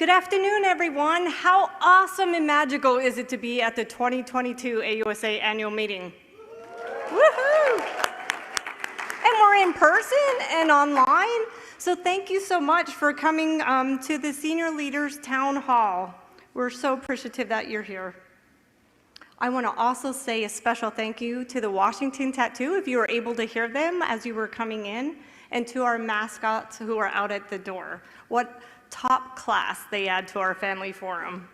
Good afternoon, everyone. How awesome and magical is it to be at the 2022 AUSA annual meeting? Woohoo! And we're in person and online, so thank you so much for coming to the Senior Leaders Town Hall. We're so appreciative that you're here. I want to also say a special thank you to the Washington Tattoo, if you were able to hear them as you were coming in, and to our mascots who are out at the door. What top class they add to our family forum.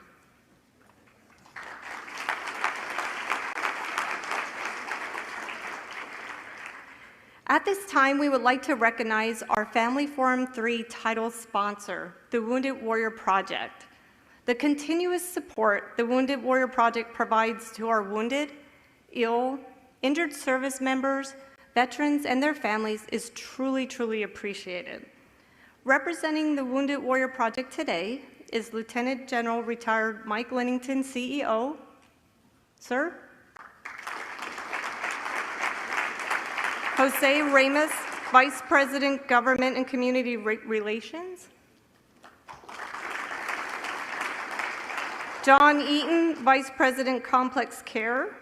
At this time, we would like to recognize our Family Forum 3 title sponsor, the Wounded Warrior Project. The continuous support the Wounded Warrior Project provides to our wounded, ill, injured service members, veterans, and their families is truly, truly appreciated. Representing the Wounded Warrior Project today is Lieutenant General retired Mike Lennington, CEO. Sir? Jose Ramos, Vice President, Government and Community Relations. John Eaton, Vice President, Complex Care.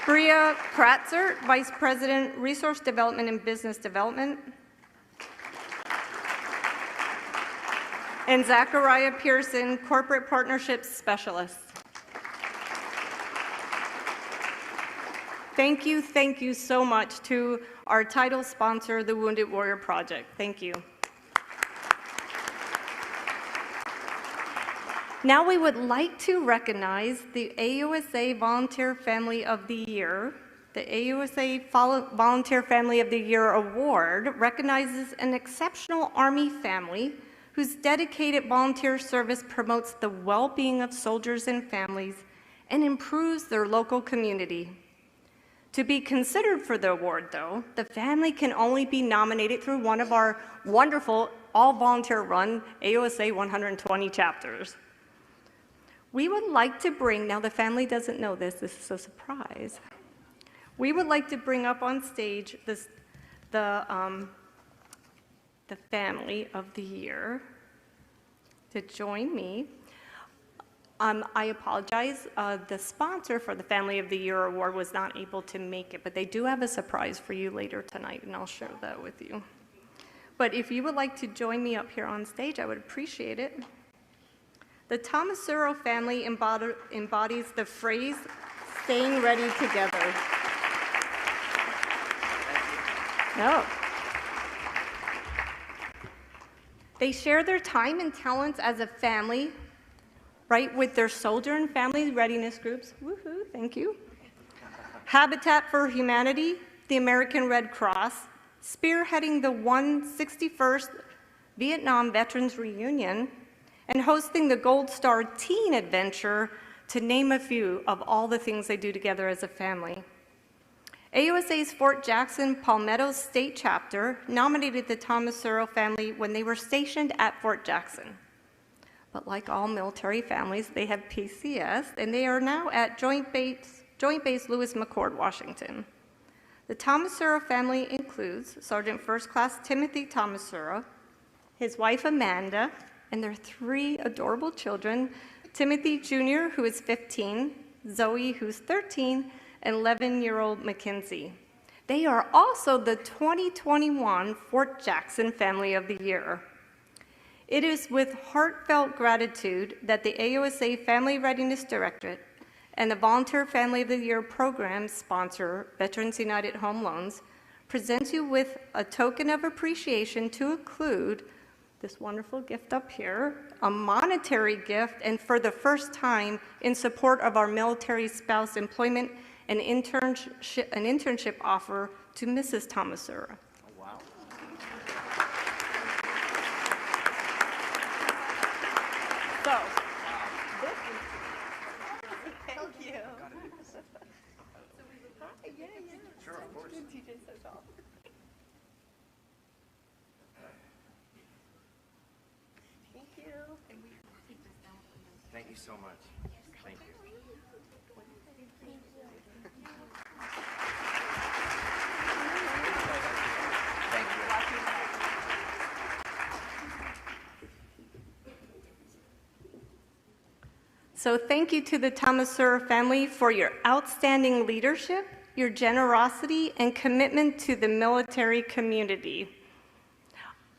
Bria Kratzer, Vice President, Resource Development and Business Development. And Zachariah Pearson, Corporate Partnerships Specialist. Thank you so much to our title sponsor, the Wounded Warrior Project. Thank you. Now we would like to recognize the AUSA Volunteer Family of the Year. The AUSA Volunteer Family of the Year Award recognizes an exceptional Army family whose dedicated volunteer service promotes the well-being of soldiers and families and improves their local community. To be considered for the award, though, the family can only be nominated through one of our wonderful all-volunteer-run AUSA 120 chapters. We would like to bring, now the family doesn't know this is a surprise. We would like to bring up on stage the family of the year to join me. I apologize, the sponsor for the Family of the Year Award was not able to make it, but they do have a surprise for you later tonight, and I'll share that with you. But if you would like to join me up here on stage, I would appreciate it. The Tomasuro family embodies the phrase, staying ready together. No. They share their time and talents as a family, right, with their soldier and family readiness groups. Woohoo, thank you. Habitat for Humanity, the American Red Cross, spearheading the 161st Vietnam Veterans Reunion, and hosting the Gold Star Teen Adventure, to name a few of all the things they do together as a family. AUSA's Fort Jackson Palmetto State Chapter nominated the Tomasuro family when they were stationed at Fort Jackson. But like all military families, they have PCS, and they are now at Joint Base Lewis McChord, Washington. The Tomasuro family includes Sergeant First Class Timothy Tomasuro, his wife Amanda, and their 3 adorable children, Timothy Jr., who is 15, Zoe, who's 13, and 11-year-old Mackenzie. They are also the 2021 Fort Jackson Family of the Year. It is with heartfelt gratitude that the AUSA Family Readiness Directorate and the Volunteer Family of the Year program sponsor, Veterans United Home Loans, presents you with a token of appreciation to include this wonderful gift up here, a monetary gift, and for the first time in support of our military spouse employment, an internship offer to Mrs. Tomasuro. Oh, wow. So, Thank you. Yeah. Sure, of course. TJ says all. Thank you so much. Thank you. Thank you. So thank you to the Thomas-Sur family for your outstanding leadership, your generosity, and commitment to the military community.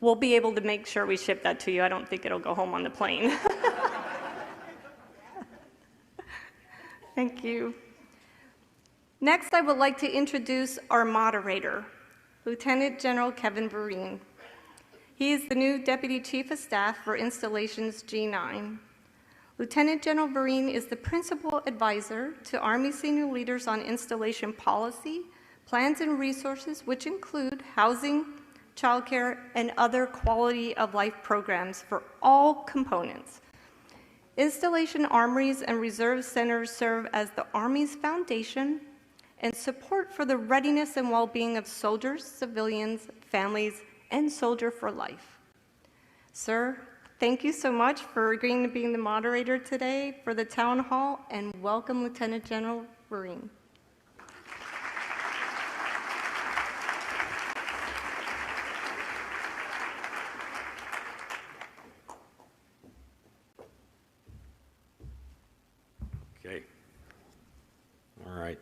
We'll be able to make sure we ship that to you. I don't think it'll go home on the plane. Thank you. Next, I would like to introduce our moderator, Lieutenant General Kevin Vereen. He is the new Deputy Chief of Staff for Installations G9. Lieutenant General Vereen is the Principal Advisor to Army senior leaders on installation policy, plans and resources, which include housing, childcare, and other quality of life programs for all components. Installation armories and reserve centers serve as the Army's foundation and support for the readiness and well-being of soldiers, civilians, families, and Soldier for Life. Sir, thank you so much for agreeing to being the moderator today for the Town Hall, and welcome Lieutenant General Vereen. Okay. All right.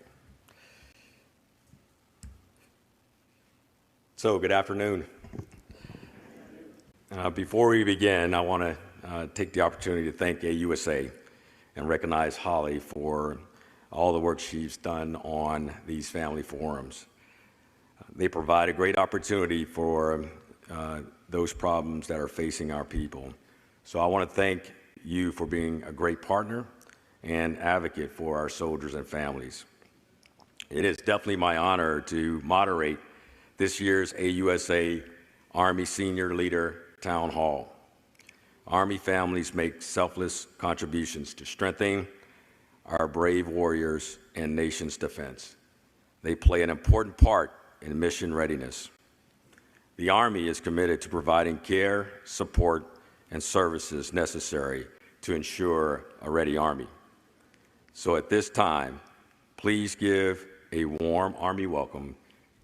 So, good afternoon. Before we begin, I want to take the opportunity to thank AUSA and recognize Holly for all the work she's done on these family forums. They provide a great opportunity for those problems that are facing our people. So I want to thank you for being a great partner and advocate for our soldiers and families. It is definitely my honor to moderate this year's AUSA Army Senior Leader Town Hall. Army families make selfless contributions to strengthening our brave warriors and nation's defense. They play an important part in mission readiness. The Army is committed to providing care, support, and services necessary to ensure a ready Army. So at this time, please give a warm Army welcome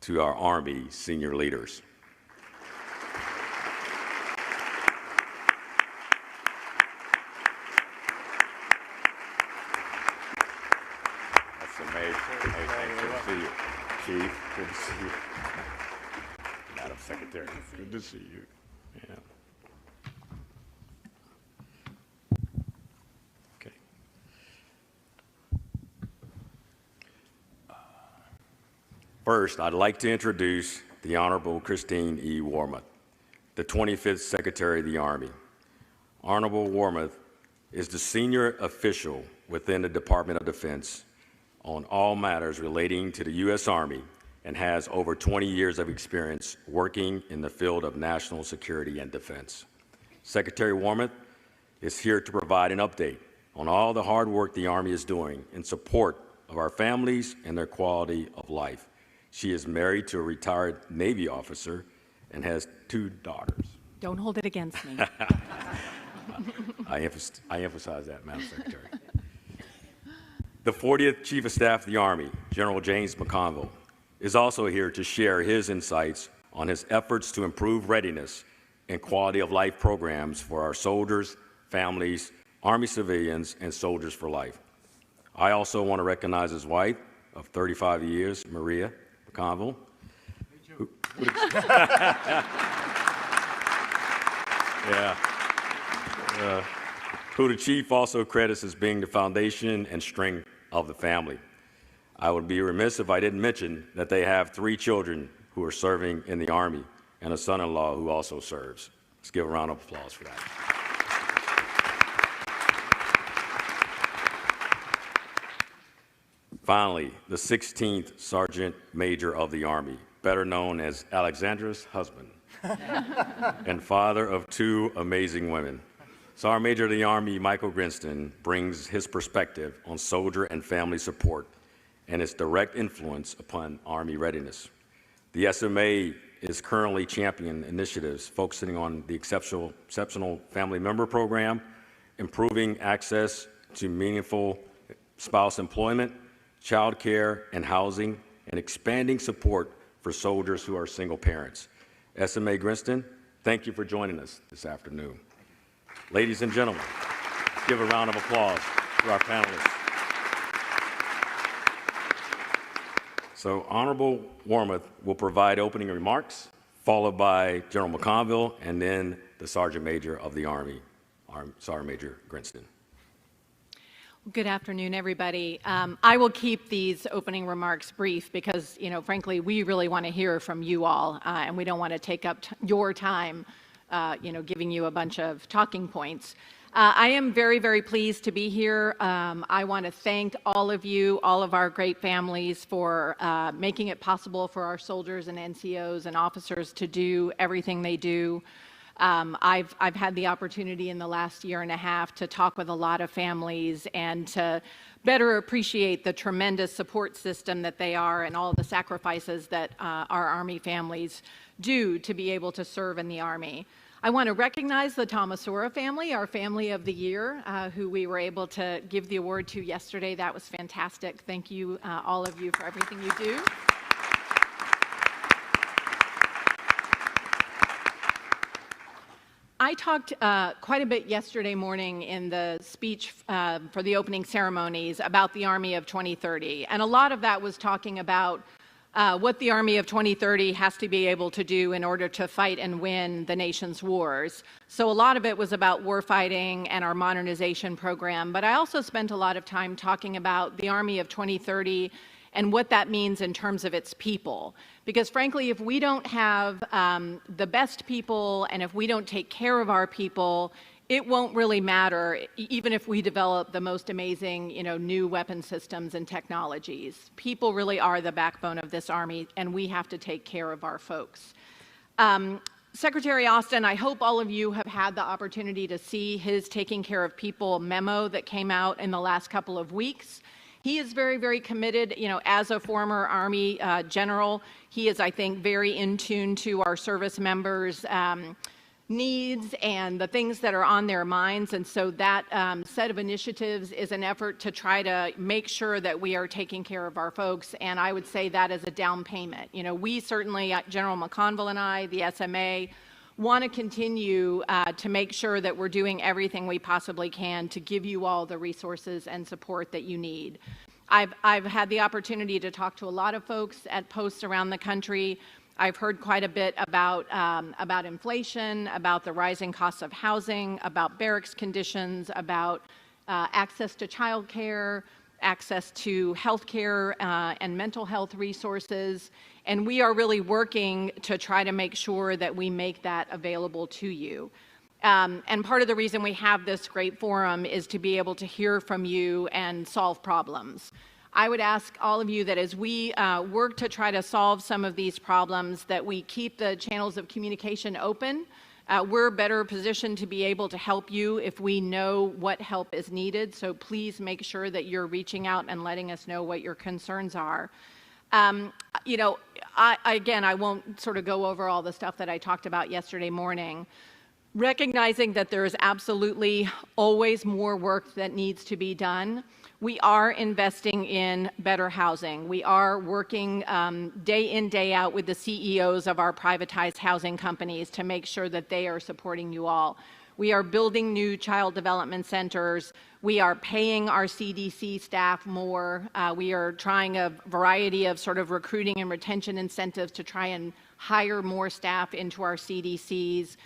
to our Army senior leaders. That's amazing. Hey, good to see you. Chief, good to see you. Madam Secretary, good to see you. Yeah. Okay. First, I'd like to introduce the Honorable Christine E. Wormuth, the 25th Secretary of the Army. Honorable Wormuth is the senior official within the Department of Defense on all matters relating to the U.S. Army and has over 20 years of experience working in the field of national security and defense. Secretary Wormuth is here to provide an update on all the hard work the Army is doing in support of our families and their quality of life. She is married to a retired Navy officer and has 2 daughters. Don't hold it against me. I emphasize that, Madam Secretary. The 40th Chief of Staff of the Army, General James McConville, is also here to share his insights on his efforts to improve readiness and quality of life programs for our soldiers, families, Army civilians, and Soldiers for Life. I also want to recognize his wife of 35 years, Maria McConville, who the Chief also credits as being the foundation and strength of the family. I would be remiss if I didn't mention that they have 3 children who are serving in the Army and a son-in-law who also serves. Let's give a round of applause for that. Finally, the 16th Sergeant Major of the Army, better known as Alexandra's husband and father of 2 amazing women. Sergeant Major of the Army, Michael Grinston, brings his perspective on soldier and family support and its direct influence upon Army readiness. The SMA is currently championing initiatives focusing on the exceptional family member program, improving access to meaningful spouse employment, child care and housing, and expanding support for soldiers who are single parents. SMA Grinston, thank you for joining us this afternoon. Ladies and gentlemen, give a round of applause to our panelists. So Honorable Wormuth will provide opening remarks, followed by General McConville, and then the Sergeant Major of the Army, Sergeant Major Grinston. Good afternoon, everybody. I will keep these opening remarks brief because, frankly, we really want to hear from you all, and we don't want to take up your time, giving you a bunch of talking points. I am very, very pleased to be here. I want to thank all of you, all of our great families for making it possible for our soldiers and NCOs and officers to do everything they do. I've had the opportunity in the last year and a half to talk with a lot of families and to better appreciate the tremendous support system that they are and all the sacrifices that our Army families do to be able to serve in the Army. I want to recognize the Tomasura family, our Family of the Year, who we were able to give the award to yesterday. That was fantastic. Thank you, all of you, for everything you do. I talked quite a bit yesterday morning in the speech for the opening ceremonies about the Army of 2030, and a lot of that was talking about what the Army of 2030 has to be able to do in order to fight and win the nation's wars. So a lot of it was about warfighting and our modernization program, but I also spent a lot of time talking about the Army of 2030 and what that means in terms of its people. Because frankly, if we don't have the best people and if we don't take care of our people, it won't really matter, even if we develop the most amazing, new weapon systems and technologies. People really are the backbone of this Army, and we have to take care of our folks. Secretary Austin, I hope all of you have had the opportunity to see his Taking Care of People memo that came out in the last couple of weeks. He is very, very committed, as a former Army general. He is, I think, very in tune to our service members' needs and the things that are on their minds. And so that set of initiatives is an effort to try to make sure that we are taking care of our folks. And I would say that is a down payment. We certainly, General McConville and I, the SMA, want to continue to make sure that we're doing everything we possibly can to give you all the resources and support that you need. I've had the opportunity to talk to a lot of folks at posts around the country. I've heard quite a bit about inflation, about the rising costs of housing, about barracks conditions, about access to child care, access to health care and mental health resources. And we are really working to try to make sure that we make that available to you. And part of the reason we have this great forum is to be able to hear from you and solve problems. I would ask all of you that as we work to try to solve some of these problems, that we keep the channels of communication open. We're better positioned to be able to help you if we know what help is needed. So please make sure that you're reaching out and letting us know what your concerns are. I won't sort of go over all the stuff that I talked about yesterday morning. Recognizing that there is absolutely always more work that needs to be done, we are investing in better housing. We are working day in, day out with the CEOs of our privatized housing companies to make sure that they are supporting you all. We are building new child development centers. We are paying our CDC staff more. We are trying a variety of sort of recruiting and retention incentives to try and hire more staff into our CDCs.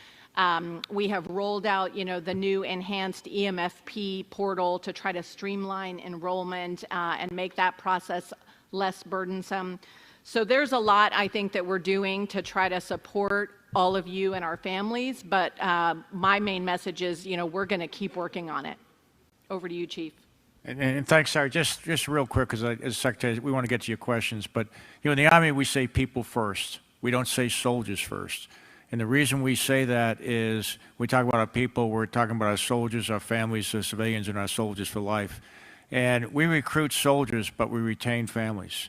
We have rolled out, the new enhanced EMFP portal to try to streamline enrollment and make that process less burdensome. So there's a lot, I think, that we're doing to try to support all of you and our families. But my main message is, we're going to keep working on it. Over to you, Chief. And thanks, Sarah. Just real quick, because as Secretary, we want to get to your questions. But in the Army, we say people first. We don't say soldiers first. And the reason we say that is we talk about our people, we're talking about our soldiers, our families, our civilians, and our soldiers for life. And we recruit soldiers, but we retain families.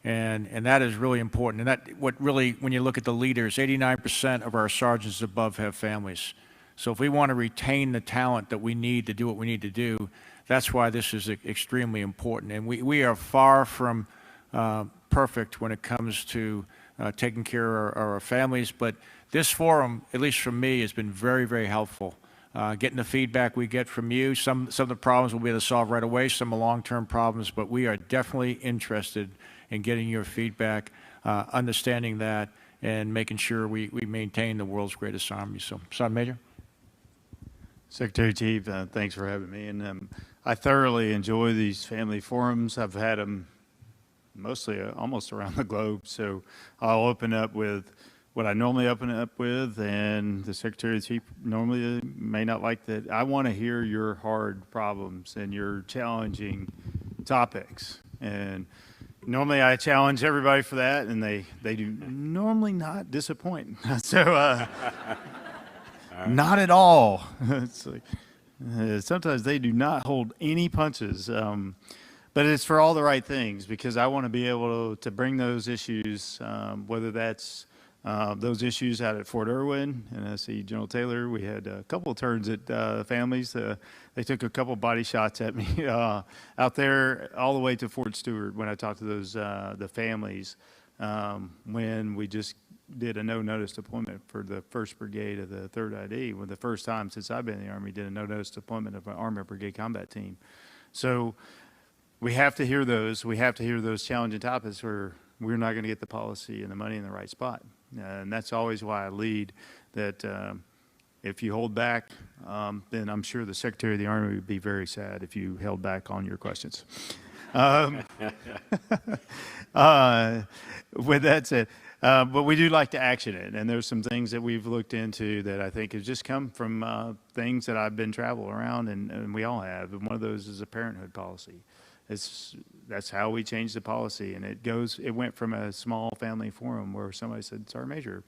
And that is really important. And that what really, when you look at the leaders, 89% of our sergeants above have families. So if we want to retain the talent that we need to do what we need to do, that's why this is extremely important. And we are far from perfect when it comes to taking care of our families, but this forum, at least for me, has been very, very helpful getting the feedback we get from you. Some of the problems we'll be able to solve right away, some are long-term problems, but we are definitely interested in getting your feedback, understanding that, and making sure we maintain the world's greatest Army. So, Sergeant Major? Secretary Chief, thanks for having me. And I thoroughly enjoy these family forums. I've had them mostly almost around the globe. So I'll open up with what I normally open up with, and the Secretary Chief normally may not like that. I want to hear your hard problems and your challenging topics. And normally I challenge everybody for that, and they do normally not disappoint. So not at all. It's like, sometimes they do not hold any punches. But it's for all the right things, because I want to be able to bring those issues, whether that's those issues out at Fort Irwin, and I see General Taylor, we had a couple of turns at families. They took a couple body shots at me out there all the way to Fort Stewart when I talked to those the families when we just did a no-notice deployment for the 1st Brigade of the 3rd ID, when the first time since I've been in the Army did a no-notice deployment of an Armored Brigade combat team. So we have to hear those. We have to hear those challenging topics where we're not going to get the policy and the money in the right spot. And that's always why I lead that if you hold back, then I'm sure the Secretary of the Army would be very sad if you held back on your questions. With that said, but we do like to action it, and there's some things that we've looked into that I think have just come from things that I've been traveling around, and we all have. And one of those is a parenthood policy. That's how we changed the policy, and it went from a small family forum where somebody said, "Sergeant Major,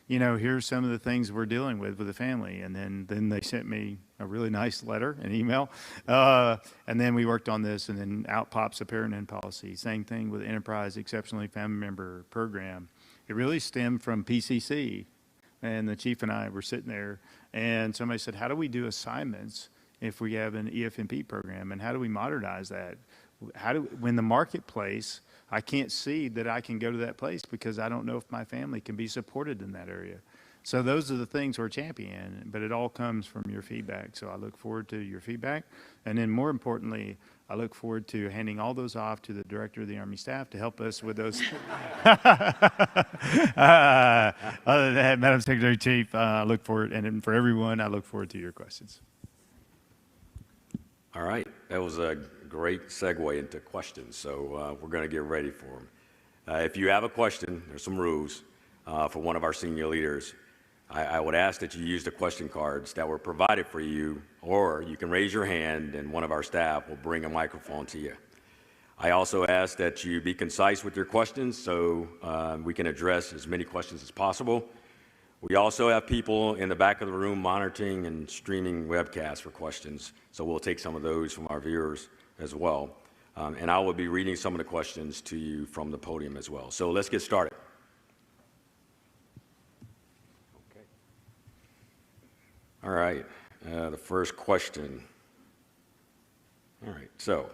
you know, here's some of the things we're dealing with the family," and then they sent me a really nice letter, an email, and then we worked on this, and then out pops a parenthood policy. Same thing with Enterprise Exceptionally Family Member Program. It really stemmed from PCC, and the chief and I were sitting there, and somebody said, "How do we do assignments if we have an EFMP program, and how do we modernize that? When the marketplace, I can't see that I can go to that place because I don't know if my family can be supported in that area." So those are the things we're championing, but it all comes from your feedback. So I look forward to your feedback. And then more importantly, I look forward to handing all those off to the Director of the Army Staff to help us with those. Other than that, Madam Secretary Chief, I look forward, and then for everyone, I look forward to your questions. All right, that was a great segue into questions, so we're going to get ready for them. If you have a question, there's some rules for one of our senior leaders. I would ask that you use the question cards that were provided for you, or you can raise your hand and one of our staff will bring a microphone to you. I also ask that you be concise with your questions so we can address as many questions as possible. We also have people in the back of the room monitoring and streaming webcasts for questions, so we'll take some of those from our viewers as well. And I will be reading some of the questions to you from the podium as well. So let's get started. Okay. All right, the first question. All right, so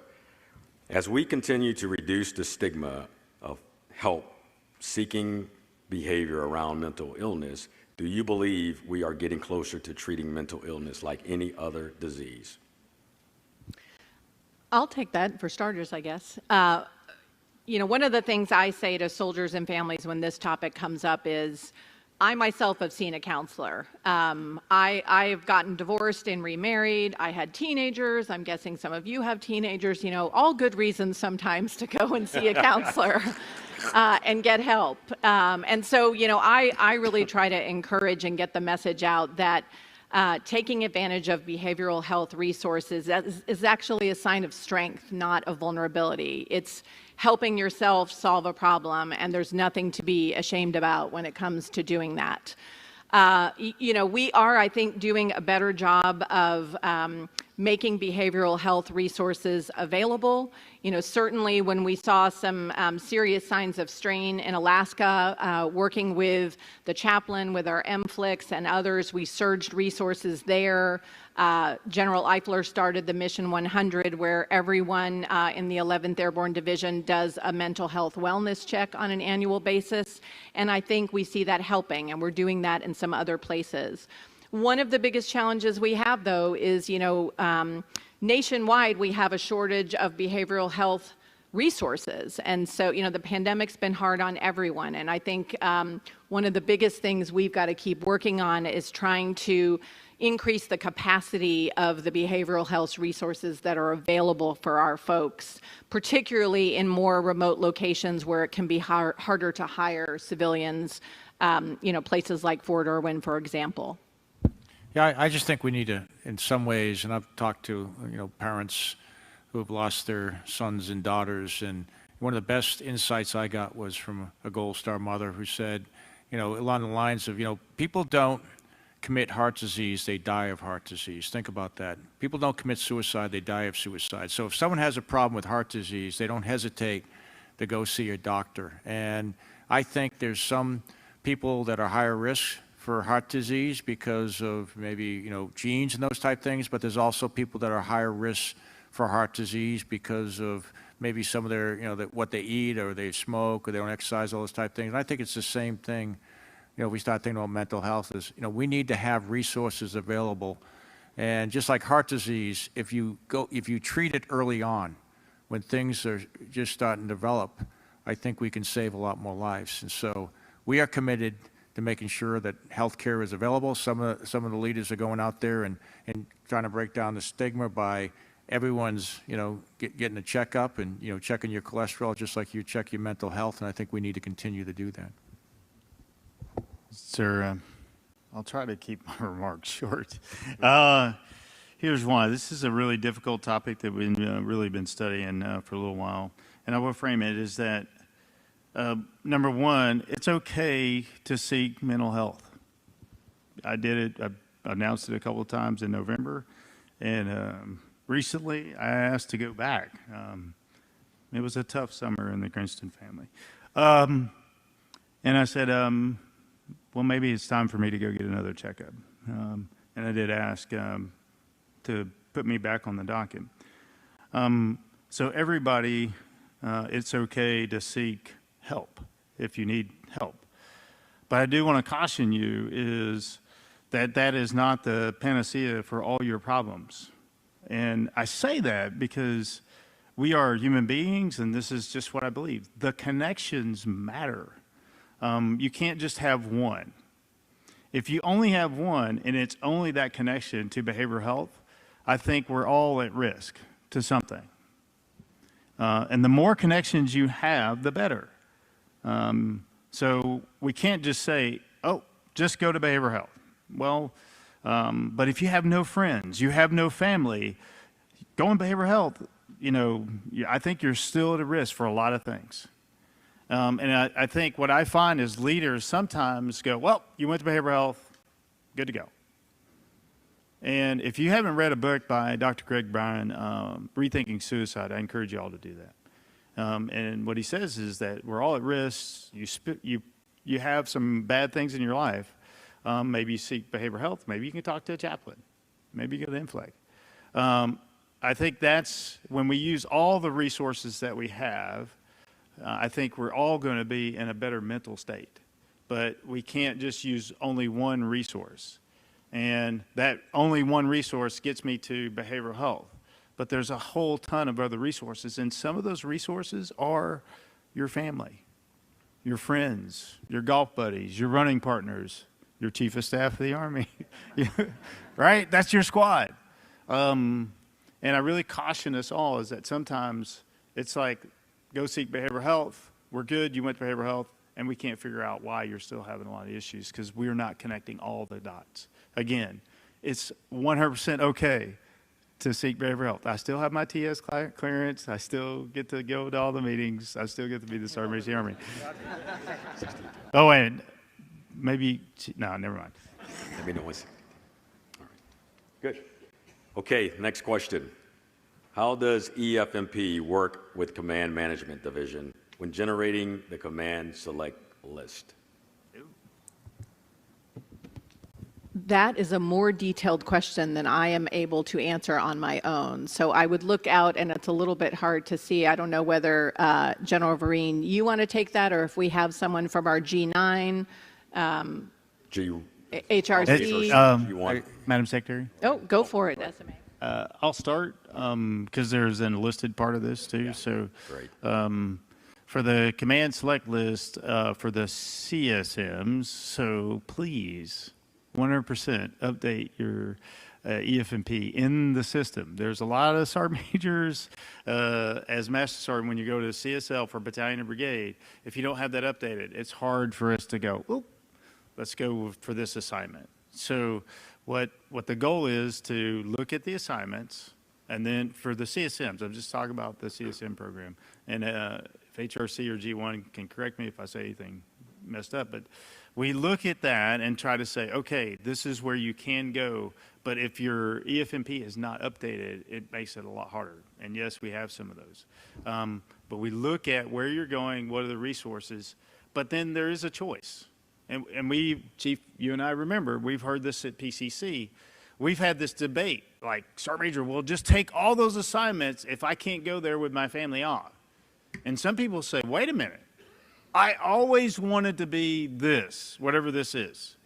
as we continue to reduce the stigma of help-seeking behavior around mental illness, do you believe we are getting closer to treating mental illness like any other disease? I'll take that for starters, I guess. You know, one of the things I say to soldiers and families when this topic comes up is, I myself have seen a counselor. I've gotten divorced and remarried. I had teenagers. I'm guessing some of you have teenagers. You know, all good reasons sometimes to go and see a counselor and get help. And so, you know, I really try to encourage and get the message out that taking advantage of behavioral health resources is actually a sign of strength, not of vulnerability. It's helping yourself solve a problem, and there's nothing to be ashamed about when it comes to doing that. You know, we are, I think, doing a better job of making behavioral health resources available. You know, certainly when we saw some serious signs of strain in Alaska, working with the chaplain, with our MFLICs and others, we surged resources there. General Eifler started the Mission 100, where everyone in the 11th Airborne Division does a mental health wellness check on an annual basis. And I think we see that helping, and we're doing that in some other places. One of the biggest challenges we have, though, is, nationwide, we have a shortage of behavioral health resources. And so, the pandemic's been hard on everyone. And I think one of the biggest things we've got to keep working on is trying to increase the capacity of the behavioral health resources that are available for our folks, particularly in more remote locations where it can be harder to hire civilians, places like Fort Irwin, for example. Yeah, I just think we need to, in some ways, and I've talked to, parents who have lost their sons and daughters, and one of the best insights I got was from a Gold Star mother who said, along the lines of, people don't commit heart disease, they die of heart disease. Think about that. People don't commit suicide, they die of suicide. So if someone has a problem with heart disease, they don't hesitate to go see a doctor. And I think there's some people that are higher risk for heart disease because of maybe, genes and those type things, but there's also people that are higher risk for heart disease because of maybe some of their, what they eat or they smoke or they don't exercise, all those type things. And I think it's the same thing, if we start thinking about mental health is, we need to have resources available. And just like heart disease, if you treat it early on, when things are just starting to develop, I think we can save a lot more lives. And so we are committed to making sure that health care is available. Some of the leaders are going out there and trying to break down the stigma by everyone's, getting a checkup and, checking your cholesterol just like you check your mental health. And I think we need to continue to do that. Sir, I'll try to keep my remarks short. Here's why. This is a really difficult topic that we've really been studying for a little while. And I will frame it as that, number one, it's okay to seek mental health. I did it. I announced it a couple of times in November. And recently, I asked to go back. It was a tough summer in the Cranston family. And I said, well, maybe it's time for me to go get another checkup. And I did ask to put me back on the docket. So everybody, it's okay to seek help if you need help. But I do want to caution you is that is not the panacea for all your problems. And I say that because we are human beings, and this is just what I believe. The connections matter. You can't just have one. If you only have one and it's only that connection to behavioral health, I think we're all at risk to something. And the more connections you have, the better. So we can't just say, oh, just go to behavioral health. Well, but if you have no friends, you have no family, going behavioral health, I think you're still at a risk for a lot of things. And I think what I find is leaders sometimes go, well, you went to behavioral health, good to go. And if you haven't read a book by Dr. Greg Bryan, Rethinking Suicide, I encourage you all to do that. And what he says is that we're all at risk. You have some bad things in your life. Maybe you seek behavioral health. Maybe you can talk to a chaplain. Maybe you go to INFLAG. I think that's when we use all the resources that we have, I think we're all going to be in a better mental state. But we can't just use only one resource. And that only one resource gets me to behavioral health. But there's a whole ton of other resources. And some of those resources are your family, your friends, your golf buddies, your running partners, your chief of staff of the Army. Right? That's your squad. And I really caution us all is that sometimes it's like, go seek behavioral health. We're good. You went to behavioral health. And we can't figure out why you're still having a lot of issues because we're not connecting all the dots. Again, it's 100% okay to seek behavioral health. I still have my TS clearance. I still get to go to all the meetings. I still get to be the Sergeant Major of the Army. Oh, and maybe, no, never mind. Let me know once. All right. Good. Okay, next question. How does EFMP work with Command Management Division when generating the command select list? That is a more detailed question than I am able to answer on my own. So I would look out, and it's a little bit hard to see. I don't know whether, General Vereen, you want to take that, or if we have someone from our G9. HRC. You want? Madam Secretary? Oh, go for it, SMA. I'll start because there's an enlisted part of this too. So Great. for the command select list for the CSMs, so please 100% update your EFMP in the system. There's a lot of sergeant majors as master sergeant when you go to CSL for battalion and brigade. If you don't have that updated, it's hard for us to go, oop, let's go for this assignment. So what the goal is to look at the assignments, and then for the CSMs, I'm just talking about the CSM program, and if HRC or G1 can correct me if I say anything messed up, but we look at that and try to say, okay, this is where you can go, but if your EFMP is not updated, it makes it a lot harder. And yes, we have some of those. But we look at where you're going, what are the resources, but then there is a choice. And we, Chief, you and I remember, we've heard this at PCC. We've had this debate, like, Sergeant Major, well, just take all those assignments if I can't go there with my family off. And some people say, wait a minute, I always wanted to be this, whatever this is.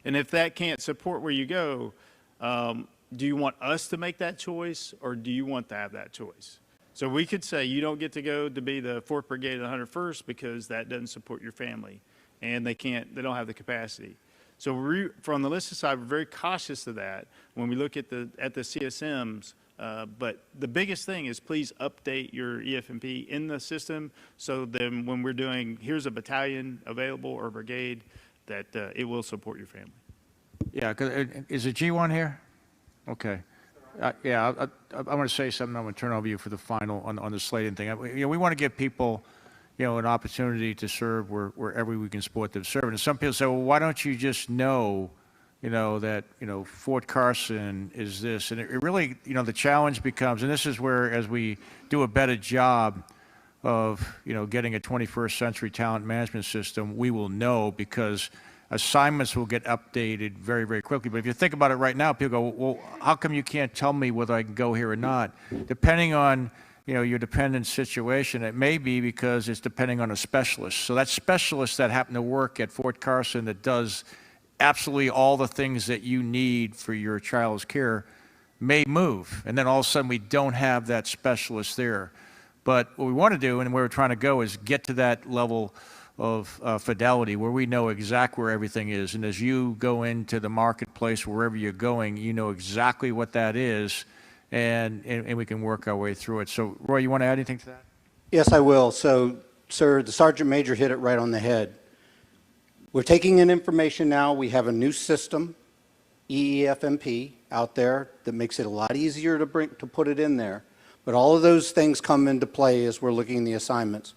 And if that can't support where you go, do you want us to make that choice, or do you want to have that choice? So we could say you don't get to go to be the 4th Brigade of the 101st because that doesn't support your family, and they don't have the capacity. So from the enlisted side, we're very cautious of that when we look at the CSMs. But the biggest thing is please update your EFMP in the system, so then when we're doing, here's a battalion available or brigade, that it will support your family. Yeah, 'cause is it G1 here? Okay. Yeah, I want to say something. I'm going to turn over to you for the final on the slating thing. We want to give people, an opportunity to serve wherever we can support them serve. And some people say, well, why don't you just know, that, Fort Carson is this? And it really, the challenge becomes, and this is where, as we do a better job of, getting a 21st century talent management system, we will know, because assignments will get updated very, very quickly. But if you think about it right now, people go, well, how come you can't tell me whether I can go here or not? Depending on, your dependent situation, it may be because it's depending on a specialist. So that specialist that happened to work at Fort Carson that does absolutely all the things that you need for your child's care may move. And then all of a sudden we don't have that specialist there. But what we want to do, and where we're trying to go, is get to that level of fidelity where we know exactly where everything is. And as you go into the marketplace, wherever you're going, you know exactly what that is, and we can work our way through it. So, Roy, you want to add anything to that? Yes, I will. So, sir, the Sergeant Major hit it right on the head. We're taking in information now. We have a new system, EEFMP, out there that makes it a lot easier to put it in there. But all of those things come into play as we're looking at the assignments.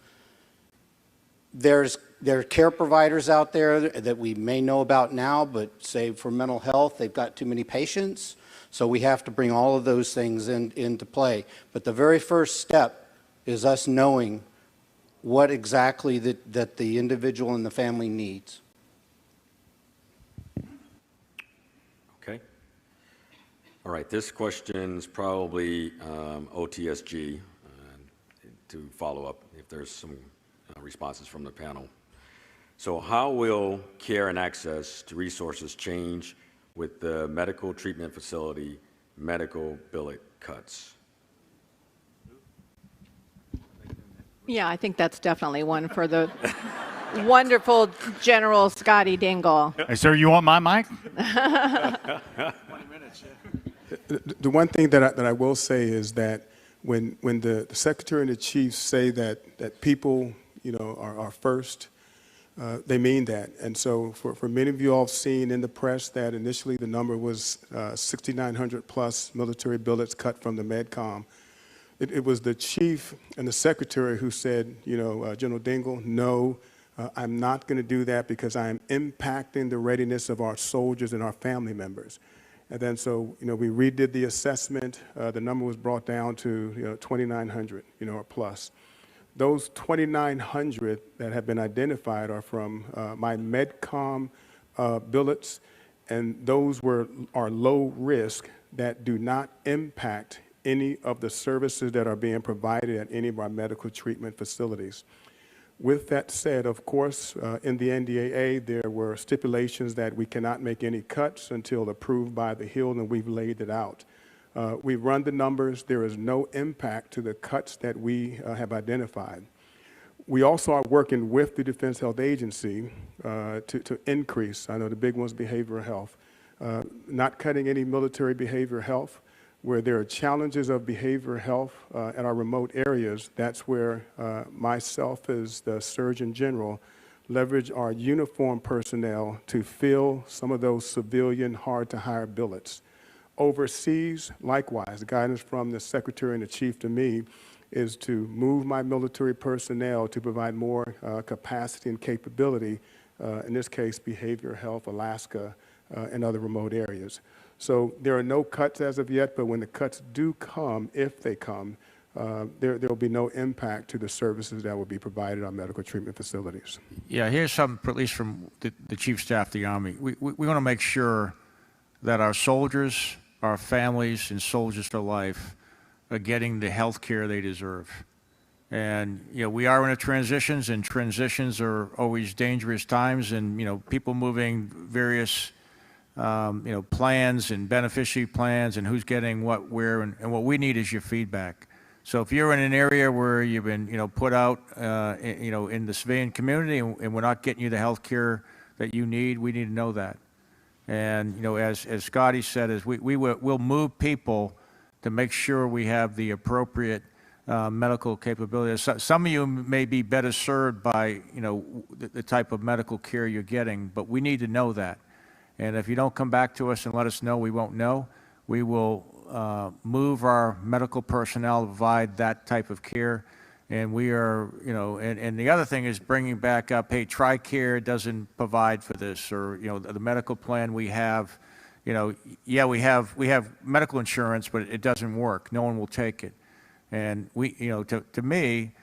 There are care providers out there that we may know about now, but say for mental health, they've got too many patients. So we have to bring all of those things into play. But the very first step is us knowing what exactly that the individual and the family needs. Okay. All right, this question is probably OTSG to follow up if there's some responses from the panel. So how will care and access to resources change with the medical treatment facility medical billet cuts? Yeah, I think that's definitely one for the wonderful General Scotty Dingle. Hey, sir, you want my mic? 20 minutes, yeah. The one thing that I will say is that when the Secretary and the Chief say that people, are first, they mean that. And so for many of you all have seen in the press that initially the number was 6,900 plus military billets cut from the MedCom. It was the Chief and the Secretary who said, General Dingle, no, I'm not going to do that because I am impacting the readiness of our soldiers and our family members. And then so, we redid the assessment. The number was brought down to 2,900, or plus. Those 2,900 that have been identified are from my MedCom billets, and those are low risk that do not impact any of the services that are being provided at any of our medical treatment facilities. With that said, of course, in the NDAA, there were stipulations that we cannot make any cuts until approved by the Hill, and we've laid it out. We've run the numbers. There is no impact to the cuts that we have identified. We also are working with the Defense Health Agency to increase, I know the big one's behavioral health, not cutting any military behavioral health. Where there are challenges of behavioral health at our remote areas, that's where myself as the Surgeon General leverage our uniformed personnel to fill some of those civilian hard-to-hire billets. Overseas, likewise, the guidance from the Secretary and the Chief to me is to move my military personnel to provide more capacity and capability, in this case, behavioral health, Alaska, and other remote areas. So there are no cuts as of yet, but when the cuts do come, if they come, there will be no impact to the services that will be provided on medical treatment facilities. Yeah, here's something, at least from the Chief of Staff of the Army. We want to make sure that our soldiers, our families, and soldiers for life are getting the health care they deserve. And, we are in a transitions, and transitions are always dangerous times, and, people moving various plans and beneficiary plans and who's getting what, where, and what we need is your feedback. So if you're in an area where you've been, put out, in the civilian community and we're not getting you the health care that you need, we need to know that. And, as Scotty said, we'll move people to make sure we have the appropriate medical capabilities. Some of you may be better served by, the type of medical care you're getting, but we need to know that. And if you don't come back to us and let us know, we won't know. We will move our medical personnel to provide that type of care. And we are, and the other thing is bringing back up, hey, TRICARE doesn't provide for this, or, the medical plan we have, yeah, we have medical insurance, but it doesn't work. No one will take it. And we, to me,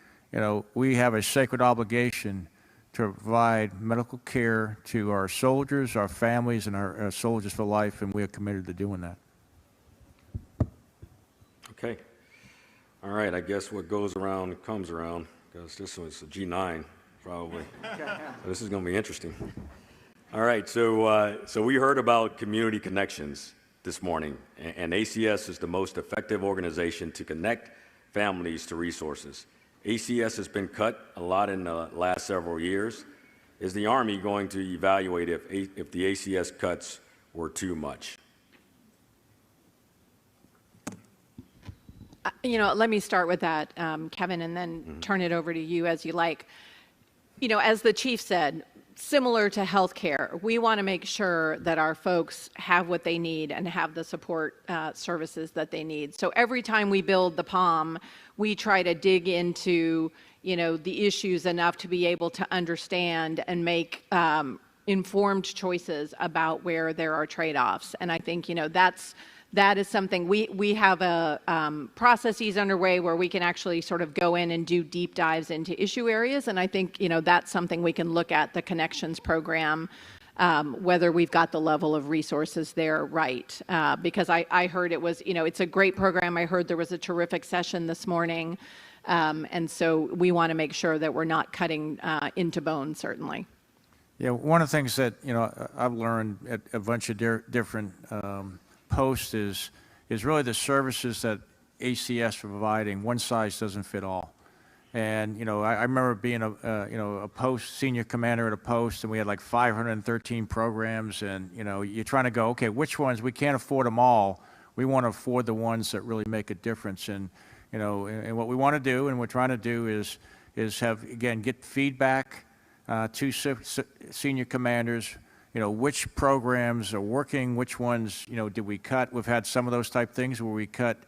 we have a sacred obligation to provide medical care to our soldiers, our families, and our soldiers for life, and we are committed to doing that. Okay. All right, I guess what goes around comes around, because this one's a G9, probably. So this is going to be interesting. All right, so we heard about community connections this morning, and ACS is the most effective organization to connect families to resources. ACS has been cut a lot in the last several years. Is the Army going to evaluate if the ACS cuts were too much? Let me start with that, Kevin, and then turn it over to you as you like. As the Chief said, similar to healthcare, we want to make sure that our folks have what they need and have the support services that they need. So every time we build the POM, we try to dig into, the issues enough to be able to understand and make informed choices about where there are trade-offs. And I think, that is something we have processes underway where we can actually sort of go in and do deep dives into issue areas. And I think, that's something we can look at the Connections program, whether we've got the level of resources there right. Because I heard it was, it's a great program. I heard there was a terrific session this morning. And so we want to make sure that we're not cutting into bone, certainly. Yeah, one of the things that, I've learned at a bunch of different post is really the services that ACS are providing. One size doesn't fit all. And, I remember being a post, senior commander at a post, and we had like 513 programs, and, you're trying to go, okay, which ones? We can't afford them all. We want to afford the ones that really make a difference. And, and what we want to do, and we're trying to do is have, again, get feedback to senior commanders, which programs are working, which ones, did we cut? We've had some of those type things where we cut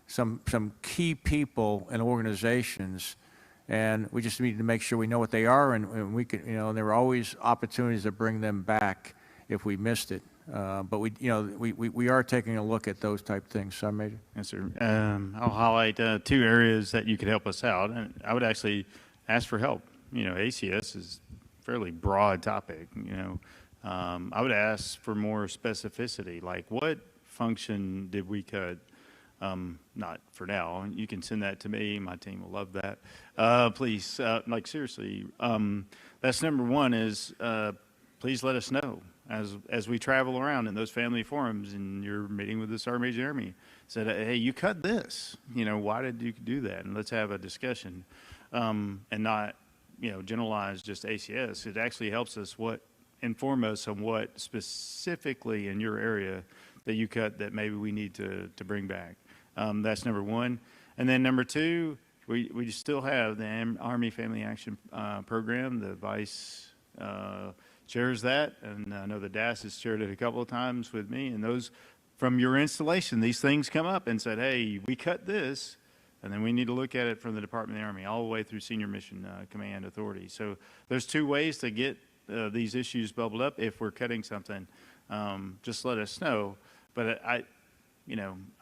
some key people and organizations, and we just need to make sure we know what they are, and we can, and there are always opportunities to bring them back if we missed it. But we are taking a look at those type things. Sergeant Major? Yes, sir. I'll highlight 2 areas that you could help us out, and I would actually ask for help. ACS is a fairly broad topic, I would ask for more specificity, like what function did we cut? Not for now. You can send that to me. My team will love that. Please, like seriously, that's number one is please let us know as we travel around in those family forums and you're meeting with the Sergeant Major Army. Said, hey, you cut this. Why did you do that? And let's have a discussion and not, generalize just ACS. It actually helps us inform us on what specifically in your area that you cut that maybe we need to bring back. That's number one. And then number two, we still have the Army Family Action Program. The Vice chairs that, and I know the DAS has chaired it a couple of times with me. And those, from your installation, these things come up and said, hey, we cut this, and then we need to look at it from the Department of the Army all the way through Senior Mission Command Authority. So there's two ways to get these issues bubbled up. If we're cutting something, just let us know. But I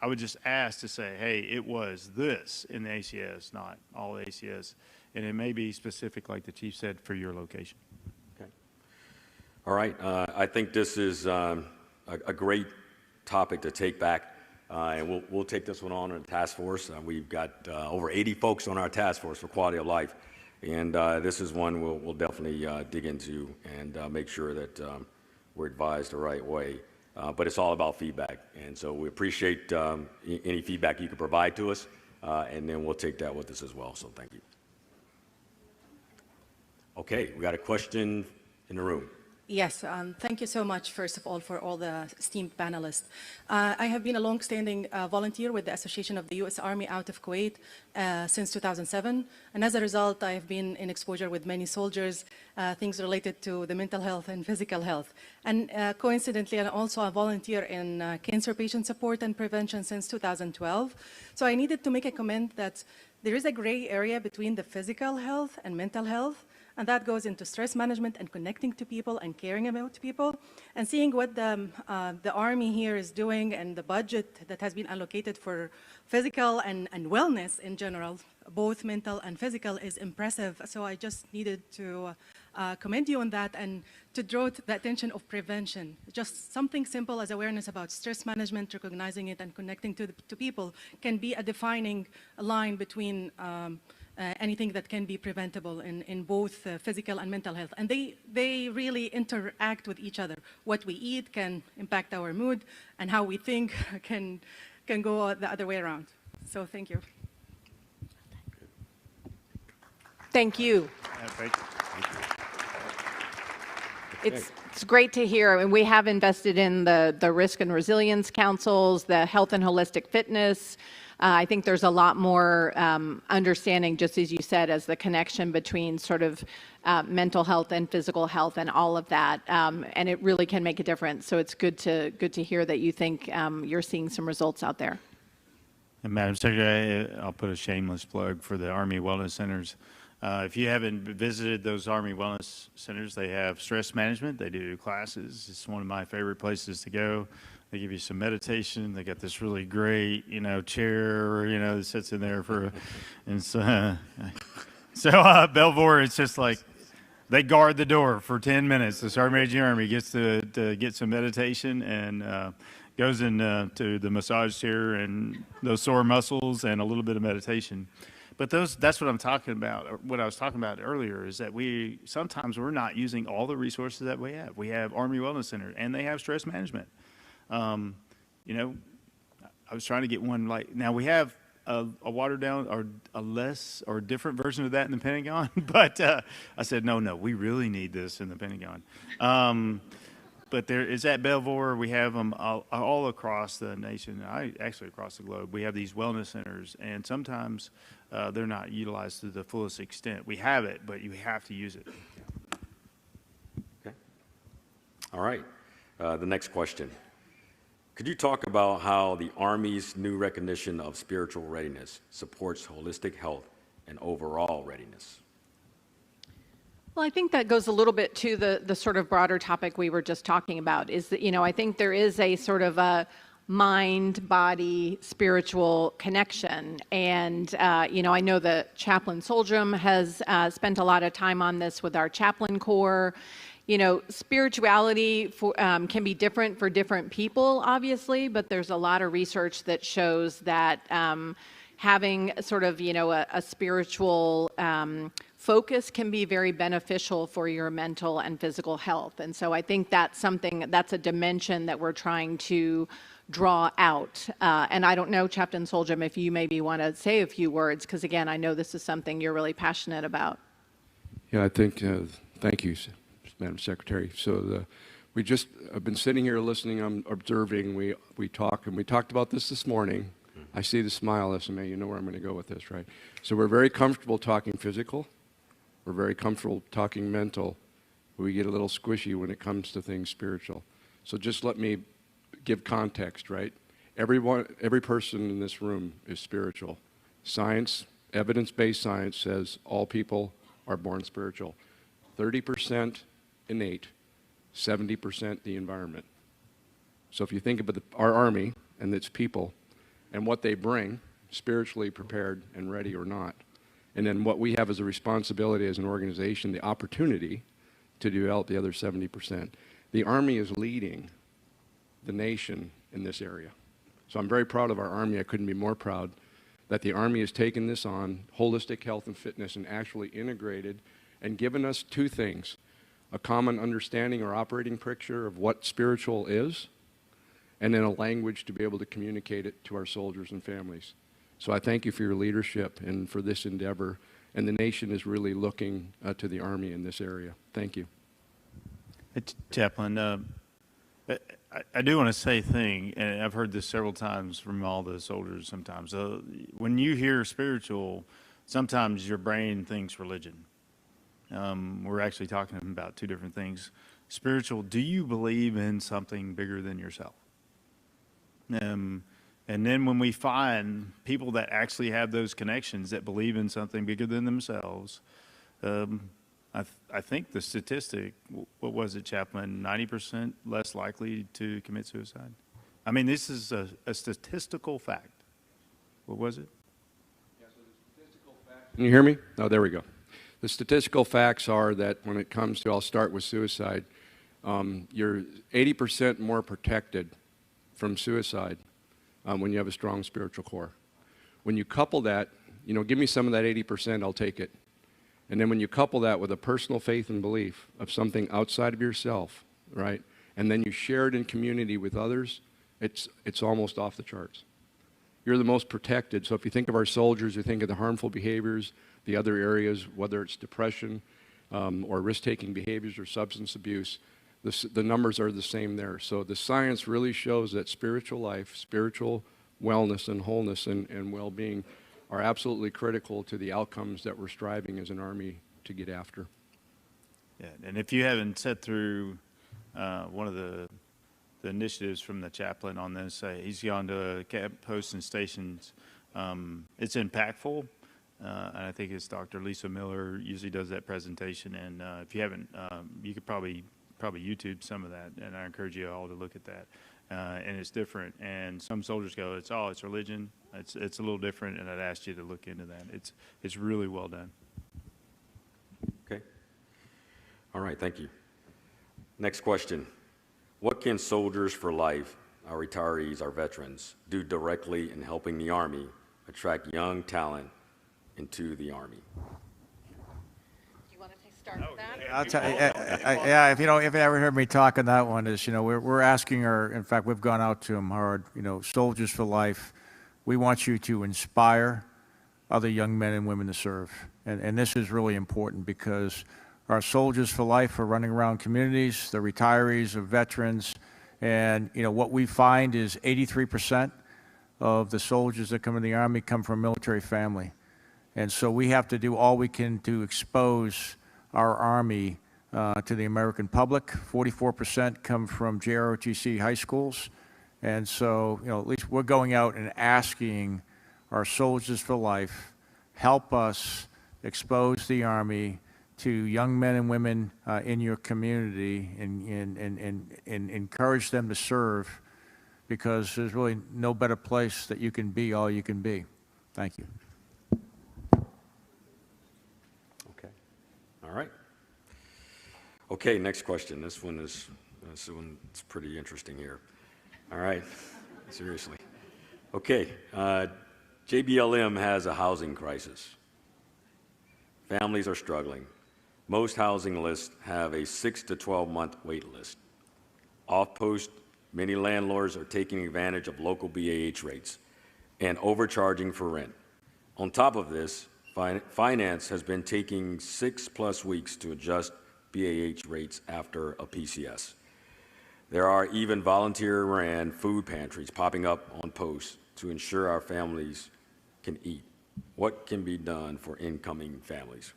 would just ask to say, hey, it was this in the ACS, not all ACS. And it may be specific, like the chief said, for your location. Okay. All right. I think this is a great topic to take back. And we'll take this one on in the task force. We've got over 80 folks on our task force for quality of life. And this is one we'll definitely dig into and make sure that we're advised the right way. But it's all about feedback. And so we appreciate any feedback you can provide to us. And then we'll take that with us as well. So thank you. Okay, we got a question in the room. Yes, thank you so much, first of all, for all the esteemed panelists. I have been a long-standing volunteer with the Association of the U.S. Army out of Kuwait since 2007, and as a result, I have been in exposure with many soldiers, things related to the mental health and physical health. And coincidentally, I'm also a volunteer in cancer patient support and prevention since 2012. So I needed to make a comment that there is a gray area between the physical health and mental health. And that goes into stress management and connecting to people and caring about people and seeing what the Army here is doing and the budget that has been allocated for physical and wellness in general, both mental and physical, is impressive. So I just needed to commend you on that and to draw the attention of prevention. Just something simple as awareness about stress management, recognizing it and connecting to people can be a defining line between anything that can be preventable in both physical and mental health. And they really interact with each other. What we eat can impact our mood, and how we think can go the other way around. So thank you. Thank you. Thank you. It's great to hear. And we have invested in the risk and resilience councils, the health and holistic fitness. I think there's a lot more understanding, just as you said, as the connection between sort of mental health and physical health and all of that, and it really can make a difference. So it's good to hear that you think you're seeing some results out there. And Madam Secretary, I'll put a shameless plug for the Army Wellness Centers. If you haven't visited those Army Wellness Centers, they have stress management. They do classes. It's one of my favorite places to go. They give you some meditation. They got this really great, chair, that sits in there for, and so Belvoir, it's just like they guard the door for 10 minutes. The Sergeant Major Army gets to get some meditation and goes into the massage chair and those sore muscles and a little bit of meditation. But that's what I'm talking about. What I was talking about earlier is that sometimes we're not using all the resources that we have. We have Army Wellness Center, and they have stress management. I was trying to get one now we have a watered down or a less or different version of that in the Pentagon, but I said, no, we really need this in the Pentagon. But there is at Belvoir. We have them all across the nation, actually across the globe. We have these wellness centers, and sometimes they're not utilized to the fullest extent. We have it, but you have to use it. Okay. All right. The next question. Could you talk about how the Army's new recognition of spiritual readiness supports holistic health and overall readiness? Well, I think that goes a little bit to the sort of broader topic we were just talking about, is that, I think there is a sort of a mind, body, spiritual connection. And, I know the Chaplain Soldium has spent a lot of time on this with our chaplain corps. spirituality can be different for different people, obviously, but there's a lot of research that shows that having sort of, a spiritual focus can be very beneficial for your mental and physical health. And so I think that's a dimension that we're trying to draw out. And I don't know, Chaplain Soljam, if you maybe want to say a few words, because again, I know this is something you're really passionate about. Yeah, I think, thank you, Madam Secretary. So I've been sitting here listening, I'm observing, we talk, and we talked about this morning. I see the smile, SMA, you know where I'm going to go with this, right? So we're very comfortable talking physical. We're very comfortable talking mental. We get a little squishy when it comes to things spiritual. So just let me give context, right? Every person in this room is spiritual. Science, evidence-based science says all people are born spiritual. 30% innate, 70% the environment. So if you think about our Army and its people and what they bring, spiritually prepared and ready or not, and then what we have as a responsibility as an organization, the opportunity to develop the other 70%. The Army is leading the nation in this area. So I'm very proud of our Army. I couldn't be more proud that the Army has taken this on, holistic health and fitness, and actually integrated and given us two things: a common understanding or operating picture of what spiritual is, and then a language to be able to communicate it to our soldiers and families. So I thank you for your leadership and for this endeavor, and the nation is really looking to the Army in this area. Thank you. Chaplain, I do want to say a thing, and I've heard this several times from all the soldiers sometimes. When you hear spiritual, sometimes your brain thinks religion. We're actually talking about two different things. Spiritual, do you believe in something bigger than yourself? And then when we find people that actually have those connections, that believe in something bigger than themselves, I think the statistic, what was it, Chaplain, 90% less likely to commit suicide? I mean, this is a statistical fact. What was it? Yeah, so the statistical facts. Can you hear me? Oh, there we go. The statistical facts are that when it comes to, I'll start with suicide, you're 80% more protected from suicide when you have a strong spiritual core. When you couple that, give me some of that 80%, I'll take it. And then when you couple that with a personal faith and belief of something outside of yourself, right, and then you share it in community with others, it's almost off the charts. You're the most protected. So if you think of our soldiers, you think of the harmful behaviors, the other areas, whether it's depression or risk-taking behaviors or substance abuse, the numbers are the same there. So the science really shows that spiritual life, spiritual wellness and wholeness and well-being are absolutely critical to the outcomes that we're striving as an Army to get after. Yeah, and if you haven't sat through one of the initiatives from the chaplain on this, he's gone to camp posts and stations. It's impactful, and I think it's Dr. Lisa Miller usually does that presentation. And if you haven't, you could probably YouTube some of that, and I encourage you all to look at that. And it's different. And some soldiers go, it's religion. It's a little different, and I'd ask you to look into that. It's really well done. Okay. All right, thank you. Next question. What can Soldiers for Life, our retirees, our veterans, do directly in helping the Army attract young talent into the Army? You want to start with that? I'll tell you, yeah, if you ever heard me talk on that one, is, we're asking in fact, we've gone out to them hard, Soldiers for Life, we want you to inspire other young men and women to serve. And this is really important because our Soldiers for Life are running around communities, the retirees of veterans, and, what we find is 83% of the soldiers that come in the Army come from a military family. And so we have to do all we can to expose our Army to the American public. 44% come from JROTC high schools. And so, at least we're going out and asking our Soldiers for Life, help us expose the Army to young men and women in your community and encourage them to serve, because there's really no better place that you can be all you can be. Thank you. Okay. All right. Okay, next question. This one's pretty interesting here. All right, seriously. Okay, JBLM has a housing crisis. Families are struggling. Most housing lists have a 6 to 12-month wait list. Off-post, many landlords are taking advantage of local BAH rates and overcharging for rent. On top of this, finance has been taking 6+ weeks to adjust BAH rates after a PCS. There are even volunteer-ran food pantries popping up on posts to ensure our families can eat. What can be done for incoming families?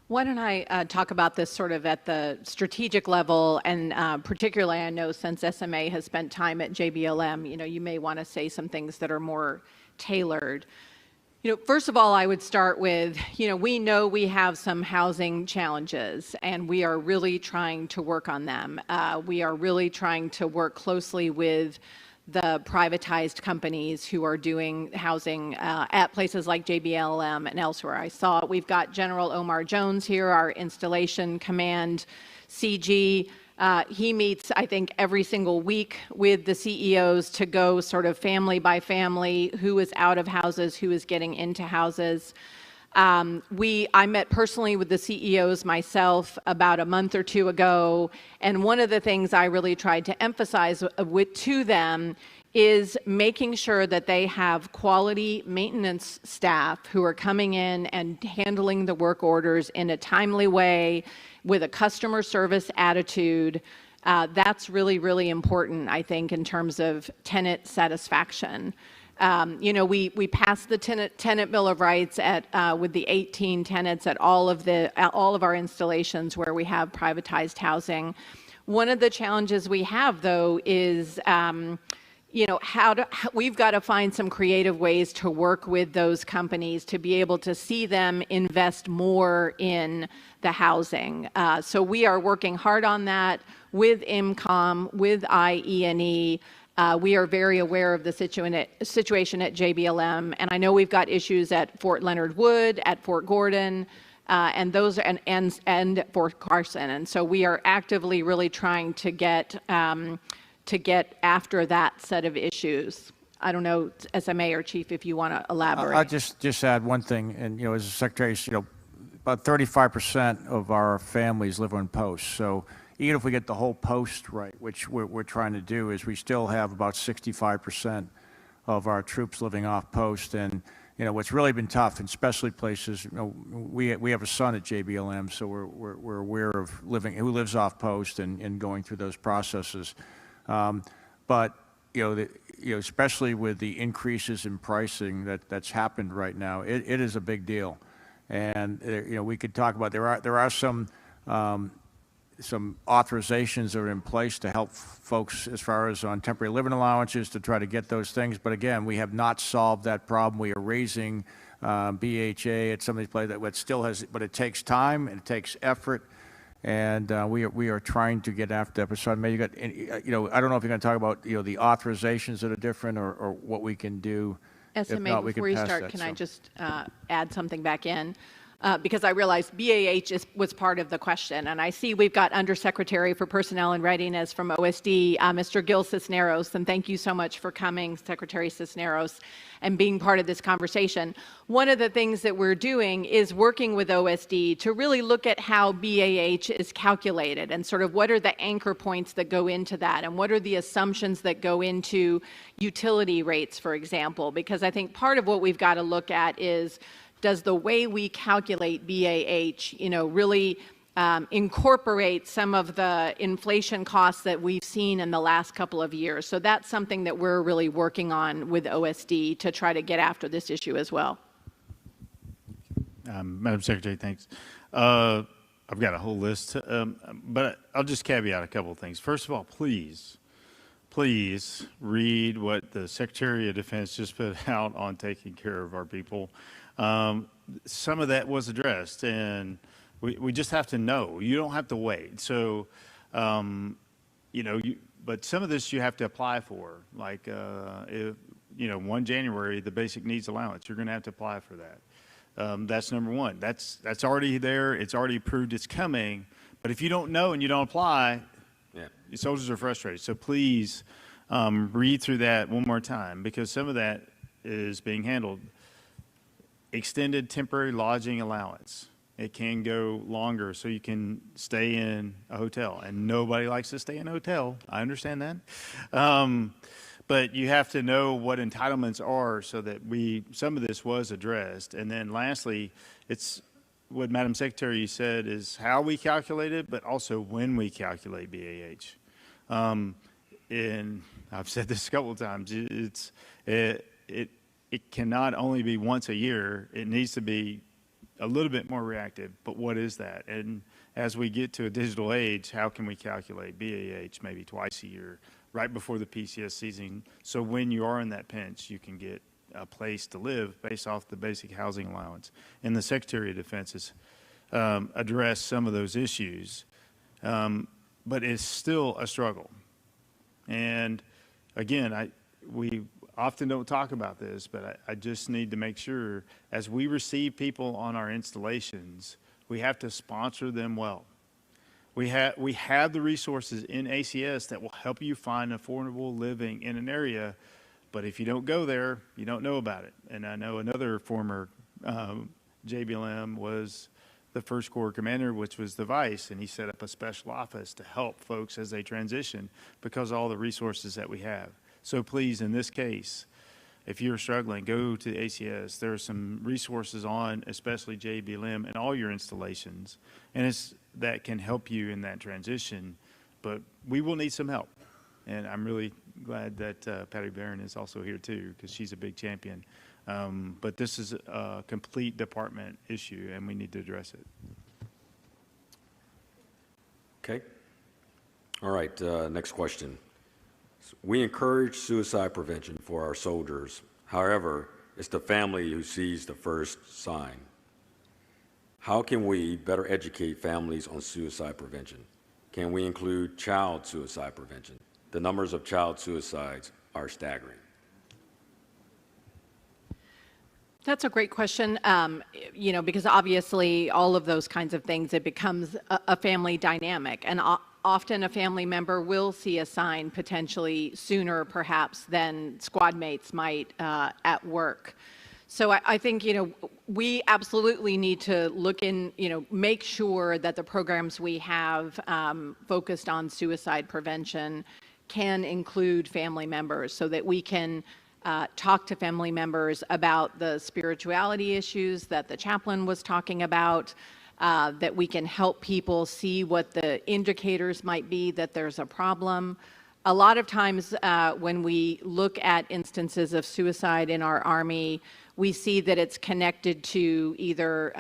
Why don't I talk about this sort of at the strategic level, and particularly I know since SMA has spent time at JBLM, you may want to say some things that are more tailored. First of all, I would start with, we know we have some housing challenges, and we are really trying to work on them. We are really trying to work closely with the privatized companies who are doing housing at places like JBLM and elsewhere. I saw we've got General Omar Jones here, our installation command CG. He meets, I think, every single week with the CEOs to go sort of family by family, who is out of houses, who is getting into houses. I met personally with the CEOs myself about a month or two ago, and one of the things I really tried to emphasize to them is making sure that they have quality maintenance staff who are coming in and handling the work orders in a timely way with a customer service attitude. That's really, really important, I think, in terms of tenant satisfaction. We passed the tenant Bill of Rights with the 18 tenants at all of our installations where we have privatized housing. One of the challenges we have, though, is we've got to find some creative ways to work with those companies to be able to see them invest more in the housing. So we are working hard on that with IMCOM, with IE&E. We are very aware of the situation at JBLM, and I know we've got issues at Fort Leonard Wood, at Fort Gordon, and Fort Carson. And so we are actively really trying to get after that set of issues. I don't know, SMA or Chief, if you want to elaborate. I'll just add one thing, and as the Secretary, about 35% of our families live on posts. So even if we get the whole post right, which we're trying to do, is we still have about 65% of our troops living off post. And what's really been tough, in especially places, we have a son at JBLM, so we're aware of who lives off post and going through those processes. But especially with the increases in pricing that's happened right now, it is a big deal. And we could talk about there are some authorizations that are in place to help folks as far as on temporary living allowances to try to get those things. But again, we have not solved that problem. We are raising BHA at some of these places, but it takes time and it takes effort. And we are trying to get after that. So maybe I don't know if you're going to talk about the authorizations that are different or what we can do. SMA, before you start, can I just add something back in? Because I realized BAH was part of the question. And I see we've got Undersecretary for Personnel and Readiness from OSD, Mr. Gil Cisneros. And thank you so much for coming, Secretary Cisneros, and being part of this conversation. One of the things that we're doing is working with OSD to really look at how BAH is calculated and sort of what are the anchor points that go into that and what are the assumptions that go into utility rates, for example. Because I think part of what we've got to look at is, does the way we calculate BAH, really incorporate some of the inflation costs that we've seen in the last couple of years? So that's something that we're really working on with OSD to try to get after this issue as well. Madam Secretary, thanks. I've got a whole list, but I'll just caveat a couple of things. First of all, please read what the Secretary of Defense just put out on taking care of our people. Some of that was addressed, and we just have to know. You don't have to wait. So, but some of this you have to apply for. Like, 1 January, the basic needs allowance, you're going to have to apply for that. That's number one. That's already there. It's already approved. It's coming. But if you don't know and you don't apply, Yeah. your soldiers are frustrated. So please read through that one more time, because some of that is being handled. Extended temporary lodging allowance. It can go longer so you can stay in a hotel. And nobody likes to stay in a hotel. I understand that. But you have to know what entitlements are so that some of this was addressed. And then lastly, it's what Madam Secretary said is how we calculate it, but also when we calculate BAH. And I've said this a couple of times. It cannot only be once a year. It needs to be a little bit more reactive. But what is that? And as we get to a digital age, how can we calculate BAH maybe twice a year, right before the PCS season, so when you are in that pinch, you can get a place to live based off the basic housing allowance. And the Secretary of Defense has addressed some of those issues, but it's still a struggle. And again, we often don't talk about this, but I just need to make sure as we receive people on our installations, we have to sponsor them well. We have the resources in ACS that will help you find affordable living in an area, but if you don't go there, you don't know about it. And I know another former JBLM was the First Corps commander, which was the vice, and he set up a special office to help folks as they transition because of all the resources that we have. So please, in this case, if you're struggling, go to ACS. There are some resources on, especially JBLM, and all your installations, and that can help you in that transition. But we will need some help, and I'm really glad that Patty Barron is also here too, because she's a big champion. But this is a complete department issue, and we need to address it. Okay. All right, next question. We encourage suicide prevention for our soldiers. However, it's the family who sees the first sign. How can we better educate families on suicide prevention? Can we include child suicide prevention? The numbers of child suicides are staggering. That's a great question, because obviously all of those kinds of things, it becomes a family dynamic. And often a family member will see a sign potentially sooner, perhaps, than squad mates might at work. So I think, we absolutely need to look in, make sure that the programs we have focused on suicide prevention can include family members so that we can talk to family members about the spirituality issues that the chaplain was talking about, that we can help people see what the indicators might be that there's a problem. A lot of times when we look at instances of suicide in our Army, we see that it's connected to either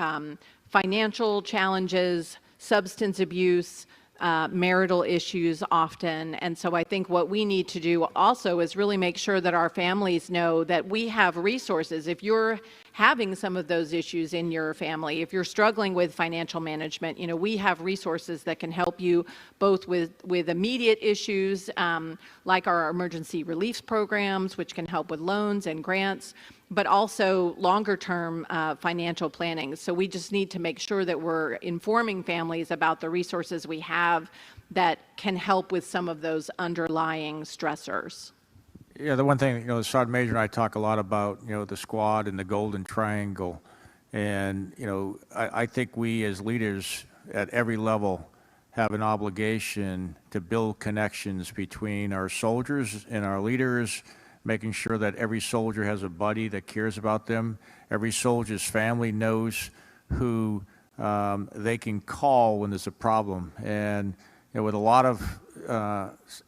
financial challenges, substance abuse, marital issues often. And so I think what we need to do also is really make sure that our families know that we have resources. If you're having some of those issues in your family, if you're struggling with financial management, we have resources that can help you both with immediate issues like our emergency relief programs, which can help with loans and grants, but also longer-term financial planning. So we just need to make sure that we're informing families about the resources we have that can help with some of those underlying stressors. Yeah, the one thing, the Sergeant Major and I talk a lot about, the squad and the golden triangle. And, I think we as leaders at every level have an obligation to build connections between our soldiers and our leaders, making sure that every soldier has a buddy that cares about them. Every soldier's family knows who they can call when there's a problem. And with a lot of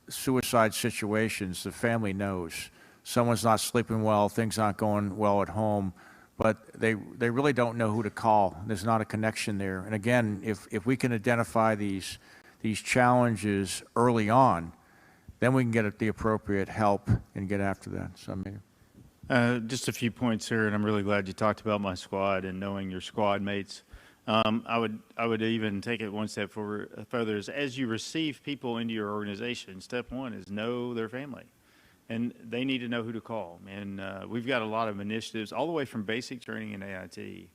suicide situations, the family knows. Someone's not sleeping well, things aren't going well at home, but they really don't know who to call. There's not a connection there. And again, if we can identify these challenges early on, then we can get the appropriate help and get after that. So, just a few points here, and I'm really glad you talked about my squad and knowing your squad mates. I would even take it one step further. As you receive people into your organization, step one is know their family, and they need to know who to call. And we've got a lot of initiatives, all the way from basic training in AIT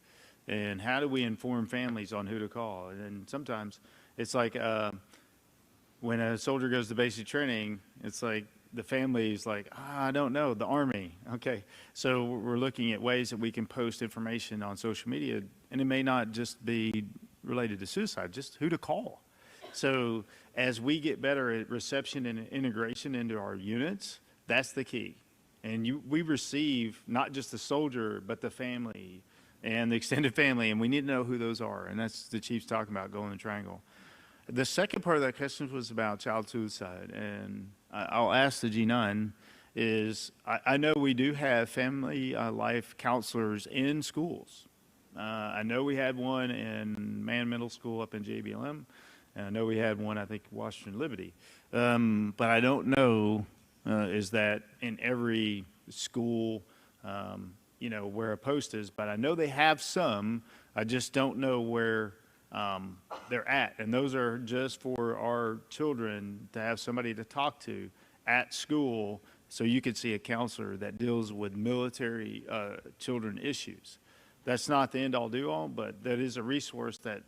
And how do we inform families on who to call? And sometimes it's like when a soldier goes to basic training, it's like the family is like, I don't know, the Army. Okay, so we're looking at ways that we can post information on social media, and it may not just be related to suicide, just who to call. So as we get better at reception and integration into our units, that's the key. And we receive not just the soldier, but the family and the extended family, and we need to know who those are. And that's the chief's talking about, Golden Triangle. The second part of that question was about child suicide, and I'll ask the G9 is, I know we do have family life counselors in schools. I know we had one in Mann Middle School up in JBLM, and I know we had one, I think, Washington Liberty. But I don't know, is that in every school, where a post is, but I know they have some. I just don't know where they're at. And those are just for our children to have somebody to talk to at school, so you could see a counselor that deals with military children issues. That's not the end-all, do-all, but that is a resource that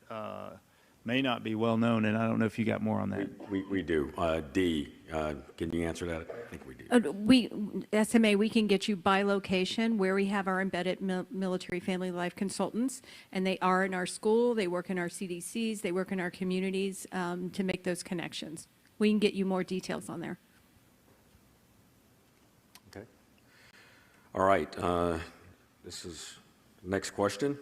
may not be well known, and I don't know if you got more on that. We do. D, can you answer that? I think we do. SMA, we can get you by location where we have our embedded military family life consultants, and they are in our school, they work in our CDCs, they work in our communities to make those connections. We can get you more details on there. Okay. All right. This is next question.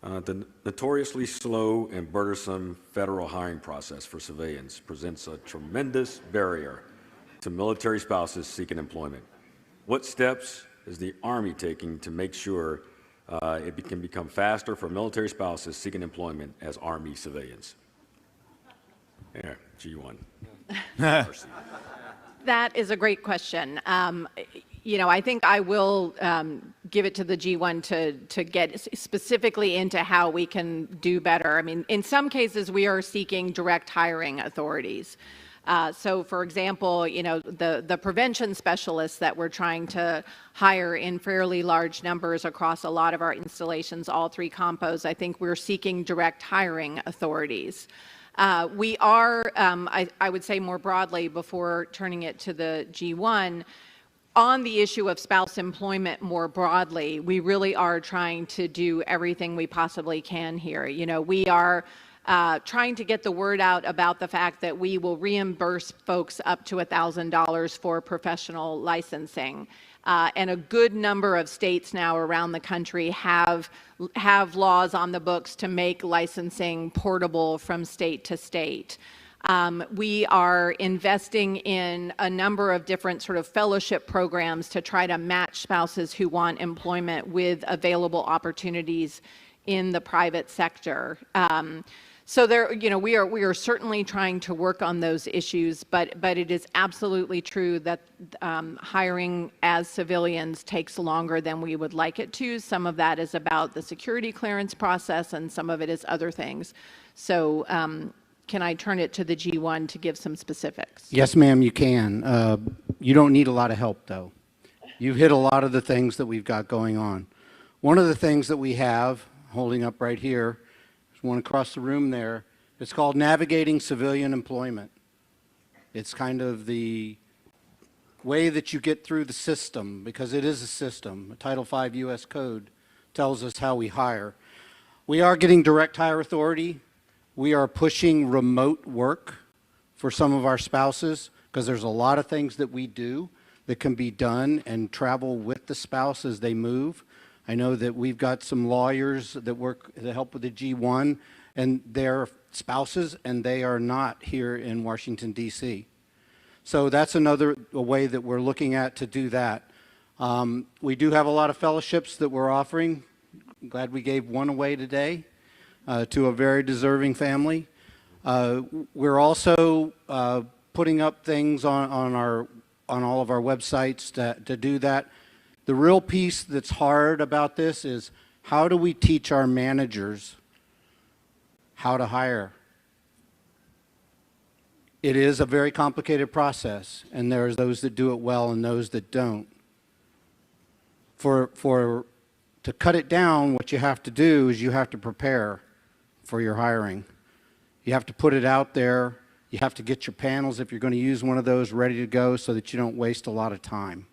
The notoriously slow and burdensome federal hiring process for civilians presents a tremendous barrier to military spouses seeking employment. What steps is the Army taking to make sure it can become faster for military spouses seeking employment as Army civilians? Yeah, G1. That is a great question. I think I will give it to the G1 to get specifically into how we can do better. I mean, in some cases, we are seeking direct hiring authorities. So, for example, the prevention specialists that we're trying to hire in fairly large numbers across a lot of our installations, all three compos, I think we're seeking direct hiring authorities. We are, I would say more broadly, before turning it to the G1, on the issue of spouse employment more broadly, we really are trying to do everything we possibly can here. We are trying to get the word out about the fact that we will reimburse folks up to $1,000 for professional licensing. And a good number of states now around the country have laws on the books to make licensing portable from state to state. We are investing in a number of different sort of fellowship programs to try to match spouses who want employment with available opportunities in the private sector. So there, we are certainly trying to work on those issues, but it is absolutely true that hiring as civilians takes longer than we would like it to. Some of that is about the security clearance process, and some of it is other things. So can I turn it to the G1 to give some specifics? Yes, ma'am, you can. You don't need a lot of help, though. You've hit a lot of the things that we've got going on. One of the things that we have, holding up right here, one across the room there, it's called Navigating Civilian Employment. It's kind of the way that you get through the system, because it is a system. Title V U.S. Code tells us how we hire. We are getting direct hire authority. We are pushing remote work for some of our spouses, because there's a lot of things that we do that can be done and travel with the spouse as they move. I know that we've got some lawyers that work to help with the G1, and they're spouses, and they are not here in Washington, D.C. So that's another way that we're looking at to do that. We do have a lot of fellowships that we're offering. I'm glad we gave one away today to a very deserving family. We're also putting up things on all of our websites to do that. The real piece that's hard about this is, how do we teach our managers how to hire? It is a very complicated process, and there's those that do it well and those that don't. To To cut it down, what you have to do is you have to prepare for your hiring. You have to put it out there. You have to get your panels, if you're going to use one of those, ready to go so that you don't waste a lot of time.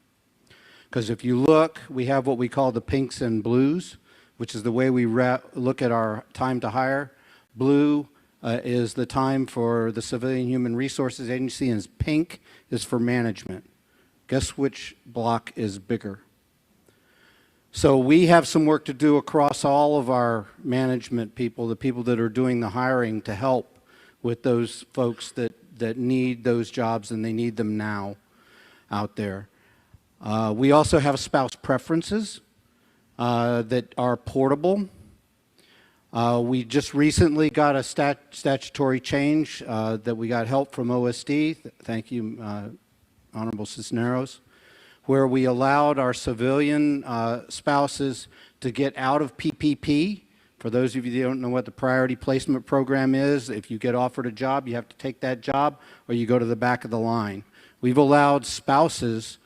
Because if you look, we have what we call the pinks and blues, which is the way we look at our time to hire. Blue is the time for the Civilian Human Resources Agency, and pink is for management. Guess which block is bigger? So we have some work to do across all of our management people, the people that are doing the hiring, to help with those folks that need those jobs, and they need them now out there. We also have spouse preferences that are portable. We just recently got a statutory change that we got help from OSD. Thank you, Honorable Cisneros, where we allowed our civilian spouses to get out of PPP. For those of you that don't know what the Priority Placement Program is, if you get offered a job, you have to take that job or you go to the back of the line. We've allowed spouses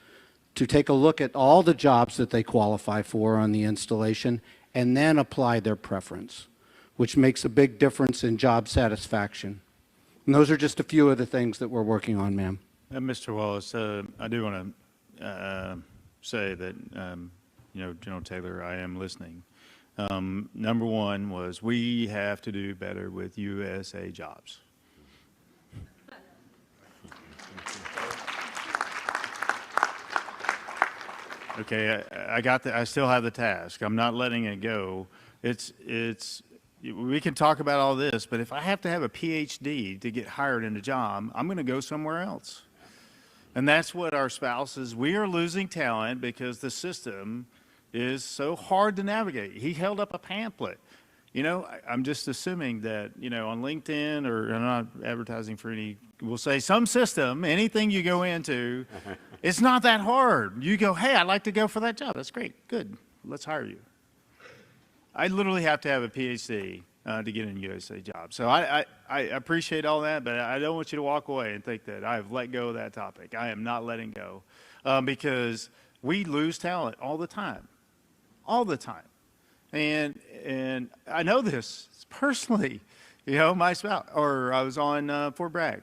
to take a look at all the jobs that they qualify for on the installation and then apply their preference, which makes a big difference in job satisfaction. And those are just a few of the things that we're working on, ma'am. Mr. Wallace, I do want to say that, General Taylor, I am listening. Number one was we have to do better with USA jobs. Okay, I still have the task. I'm not letting it go. We can talk about all this, but if I have to have a PhD to get hired in a job, I'm going to go somewhere else. And that's what our spouses, we are losing talent because the system is so hard to navigate. He held up a pamphlet. I'm just assuming that, on LinkedIn, or I'm not advertising for any, we'll say some system, anything you go into, it's not that hard. You go, hey, I'd like to go for that job. That's great. Good. Let's hire you. I literally have to have a PhD to get in a USA job. So I appreciate all that, but I don't want you to walk away and think that I've let go of that topic. I am not letting go because we lose talent all the time. All the time. And I know this personally. My spouse, or I was on Fort Bragg.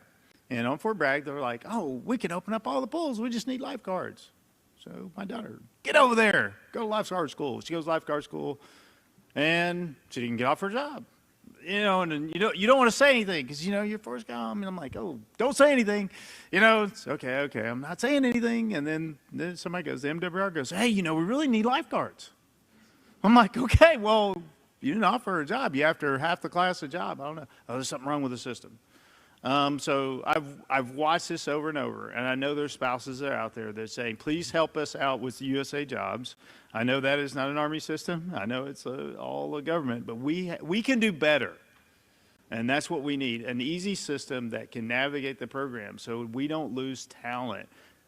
And on Fort Bragg, they were like, oh, we can open up all the pools. We just need lifeguards. So my daughter, get over there. Go to lifeguard school. She goes to lifeguard school, and she didn't get off her job. And you don't want to say anything because, you're first come. And I'm like, oh, don't say anything. It's okay, I'm not saying anything. And then somebody goes, the MWR goes, hey, we really need lifeguards. I'm like, okay, well, you didn't offer a job. You after half the class a job. I don't know. Oh, there's something wrong with the system. So I've watched this over and over, and I know there's spouses that are out there that are saying, please help us out with the USA jobs. I know that is not an Army system. I know it's all a government, but we can do better. And that's what we need, an easy system that can navigate the program so we don't lose talent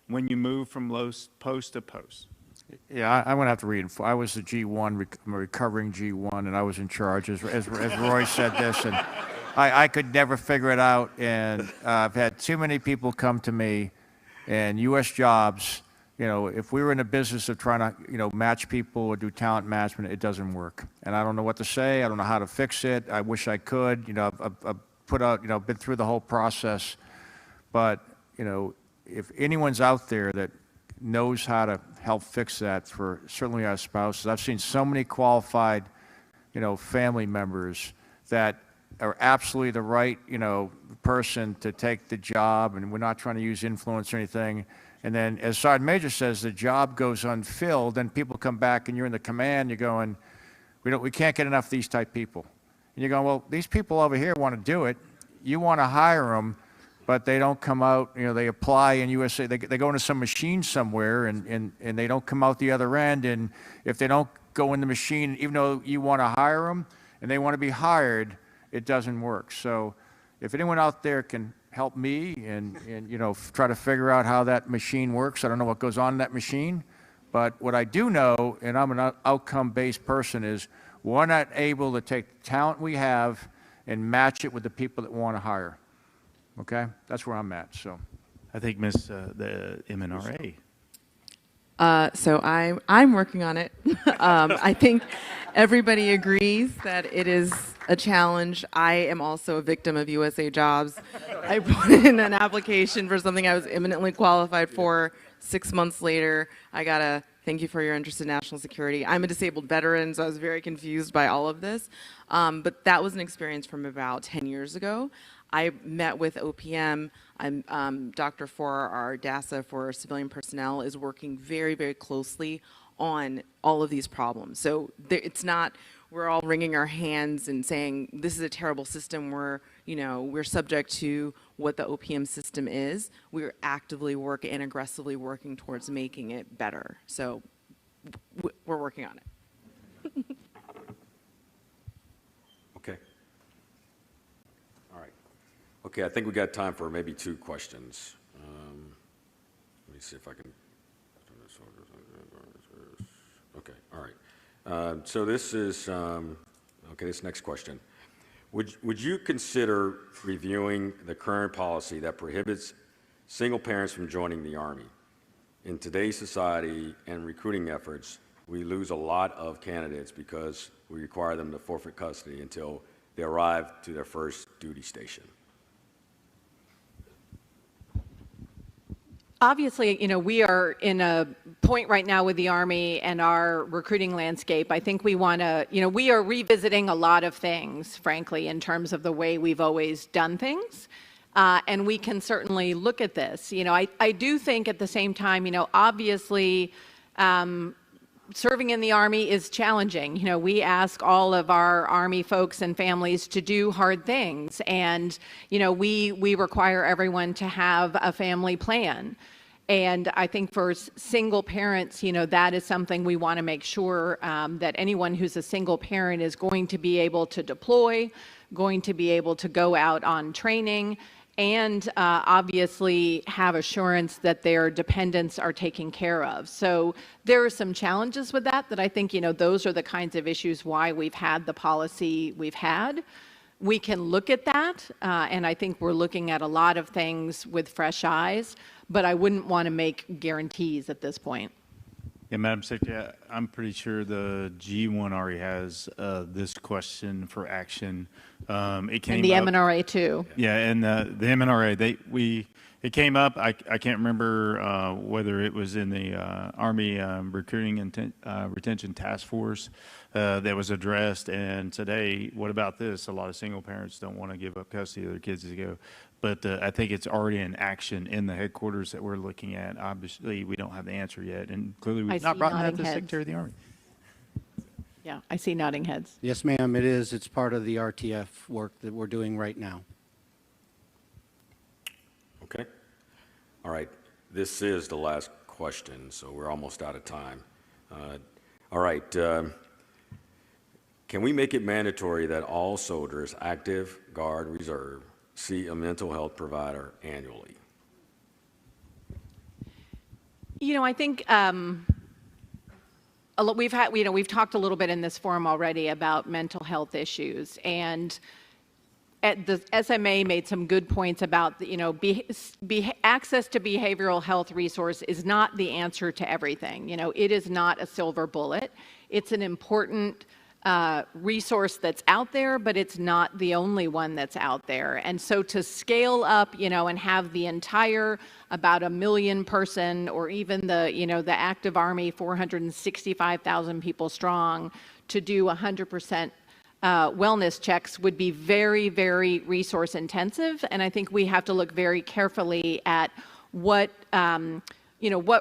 when you move from post to post. Yeah, I'm going to have to read. I was the G1, I'm a recovering G1, and I was in charge, as Roy said this, and I could never figure it out, and I've had too many people come to me, and U.S. jobs, if we were in the business of trying to, match people or do talent management, it doesn't work. And I don't know what to say. I don't know how to fix it. I wish I could. I've put out, been through the whole process. But, if anyone's out there that knows how to help fix that for certainly our spouses, I've seen so many qualified, family members that are absolutely the right, person to take the job, and we're not trying to use influence or anything. And then, as Sergeant Major says, the job goes unfilled, then people come back and you're in the command, you're going, we can't get enough of these type people. And you're going, well, these people over here want to do it. You want to hire them, but they don't come out, they apply in USA, they go into some machine somewhere and they don't come out the other end. And if they don't go in the machine, even though you want to hire them and they want to be hired, it doesn't work. So if anyone out there can help me and try to figure out how that machine works. I don't know what goes on in that machine, but what I do know, and I'm an outcome-based person, is we're not able to take the talent we have and match it with the people that want to hire. Okay? That's where I'm at. So I think the MNRA. So I'm working on it. I think everybody agrees that it is a challenge. I am also a victim of USA Jobs. I put in an application for something I was eminently qualified for. 6 months later, I got a thank you for your interest in national security. I'm a disabled veteran, so I was very confused by all of this. But that was an experience from about 10 years ago. I met with OPM. Dr. For our DASA for civilian personnel is working very, very closely on all of these problems. So it's not we're all wringing our hands and saying this is a terrible system. We're subject to what the OPM system is. We're actively working and aggressively working towards making it better. So we're working on it. Okay. All right. Okay, I think we got time for maybe 2 questions. Let me see if I can. Okay, all right. So this is, okay, this next question. Would you consider reviewing the current policy that prohibits single parents from joining the Army? In today's society and recruiting efforts, we lose a lot of candidates because we require them to forfeit custody until they arrive to their first duty station. Obviously, we are in a point right now with the Army and our recruiting landscape. I think we want to, we are revisiting a lot of things, frankly, in terms of the way we've always done things. And we can certainly look at this. I do think at the same time, obviously, serving in the Army is challenging. We ask all of our Army folks and families to do hard things. And, we require everyone to have a family plan. And I think for single parents, that is something we want to make sure that anyone who's a single parent is going to be able to deploy, going to be able to go out on training, and obviously have assurance that their dependents are taken care of. So there are some challenges with that I think, those are the kinds of issues why we've had the policy we've had. We can look at that, and I think we're looking at a lot of things with fresh eyes, but I wouldn't want to make guarantees at this point. Yeah, Madam Secretary, I'm pretty sure the G1 already has this question for action. It came and the up, MNRA too. Yeah, and the MNRA, it came up. I can't remember whether it was in the Army Recruiting and Retention Task Force that was addressed. And today, what about this? A lot of single parents don't want to give up custody of their kids to go. But I think it's already in action in the headquarters that we're looking at. Obviously, we don't have the answer yet, and clearly we've not brought that to the Secretary of the Army. Yeah, I see nodding heads. Yes, ma'am, it is. It's part of the RTF work that we're doing right now. Okay. All right. This is the last question, so we're almost out of time. All right. Can we make it mandatory that all soldiers, active, Guard, Reserve, see a mental health provider annually? I think we've talked a little bit in this forum already about mental health issues, and the SMA made some good points about access to behavioral health resource is not the answer to everything. It is not a silver bullet. It's an important resource that's out there, but it's not the only one that's out there. And so to scale up, and have the entire about 1 million person, or even the active Army, 465,000 people strong, to do 100% wellness checks would be very, very resource intensive. And I think we have to look very carefully at what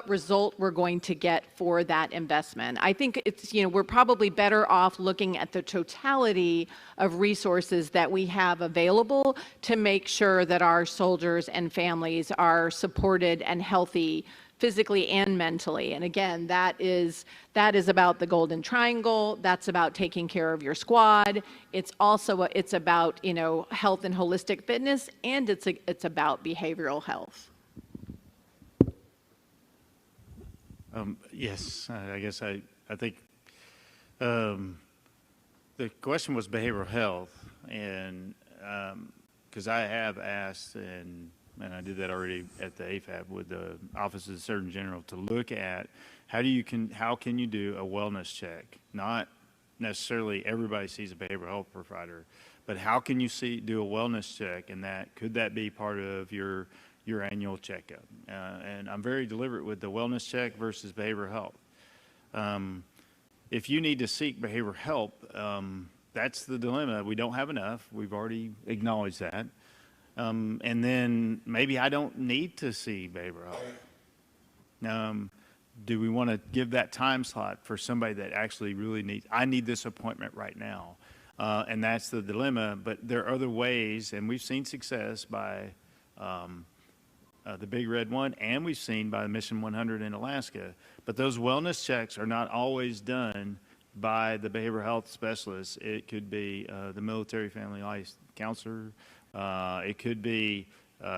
result we're going to get for that investment. I think it's, we're probably better off looking at the totality of resources that we have available to make sure that our soldiers and families are supported and healthy physically and mentally. And again, that is about the Golden Triangle. That's about taking care of your squad. It's also it's about health and holistic fitness, and it's about behavioral health. Yes, I guess I think the question was behavioral health, and because I have asked and and I did that already at the AFAB with the Office of the Surgeon General, to look at how can you do a wellness check? Not necessarily everybody sees a behavioral health provider, but how can you do a wellness check, and could that be part of your annual checkup? And I'm very deliberate with the wellness check versus behavioral health. If you need to seek behavioral help, that's the dilemma. We don't have enough. We've already acknowledged that. And then maybe I don't need to see behavioral health. Do we want to give that time slot for somebody that actually really I need this appointment right now? And that's the dilemma. But there are other ways, and we've seen success by the Big Red One, and we've seen by the Mission 100 in Alaska. But those wellness checks are not always done by the behavioral health specialist. It could be the military family life counselor. It could be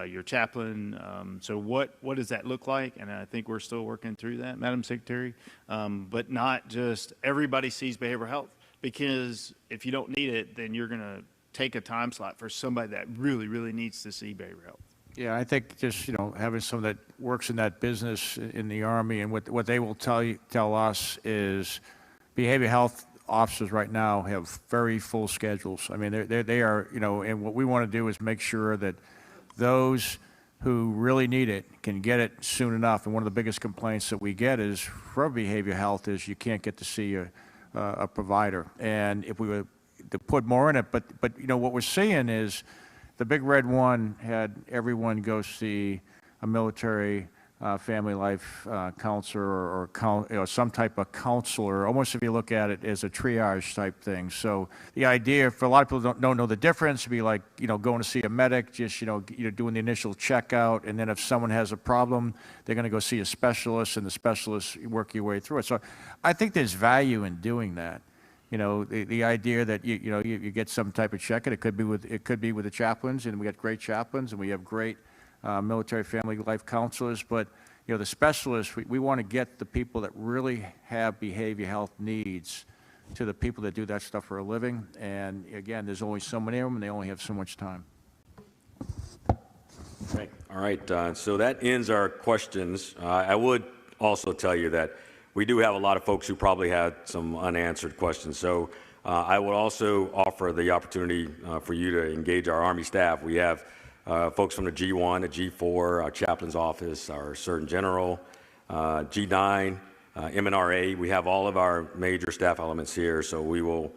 your chaplain. So what does that look like? And I think we're still working through that, Madam Secretary. But not just everybody sees behavioral health, because if you don't need it, then you're going to take a time slot for somebody that really, really needs to see behavioral health. Yeah, I think just, having someone that works in that business in the Army, and what they will tell us is behavioral health officers right now have very full schedules. I mean, they are, and what we want to do is make sure that those who really need it can get it soon enough. And one of the biggest complaints that we get is for behavioral health is you can't get to see a provider. And if we were to put more in it, but what we're seeing is the Big Red One had everyone go see a military family life counselor or some type of counselor, almost if you look at it as a triage type thing. So the idea for a lot of people don't know the difference, would be like, going to see a medic, just, doing the initial checkout, and then if someone has a problem, they're going to go see a specialist, and the specialist work your way through it. So I think there's value in doing that. The idea that you get some type of check, and it could be with the chaplains, and we got great chaplains, and we have great military family life counselors, but the specialists, we want to get the people that really have behavioral health needs to the people that do that stuff for a living. And again, there's only so many of them, and they only have so much time. Okay. All right. So that ends our questions. I would also tell you that we do have a lot of folks who probably had some unanswered questions. So I would also offer the opportunity for you to engage our Army staff. We have folks from the G1, the G4, our chaplain's office, our Surgeon General, G9, MNRA. We have all of our major staff elements here. So we will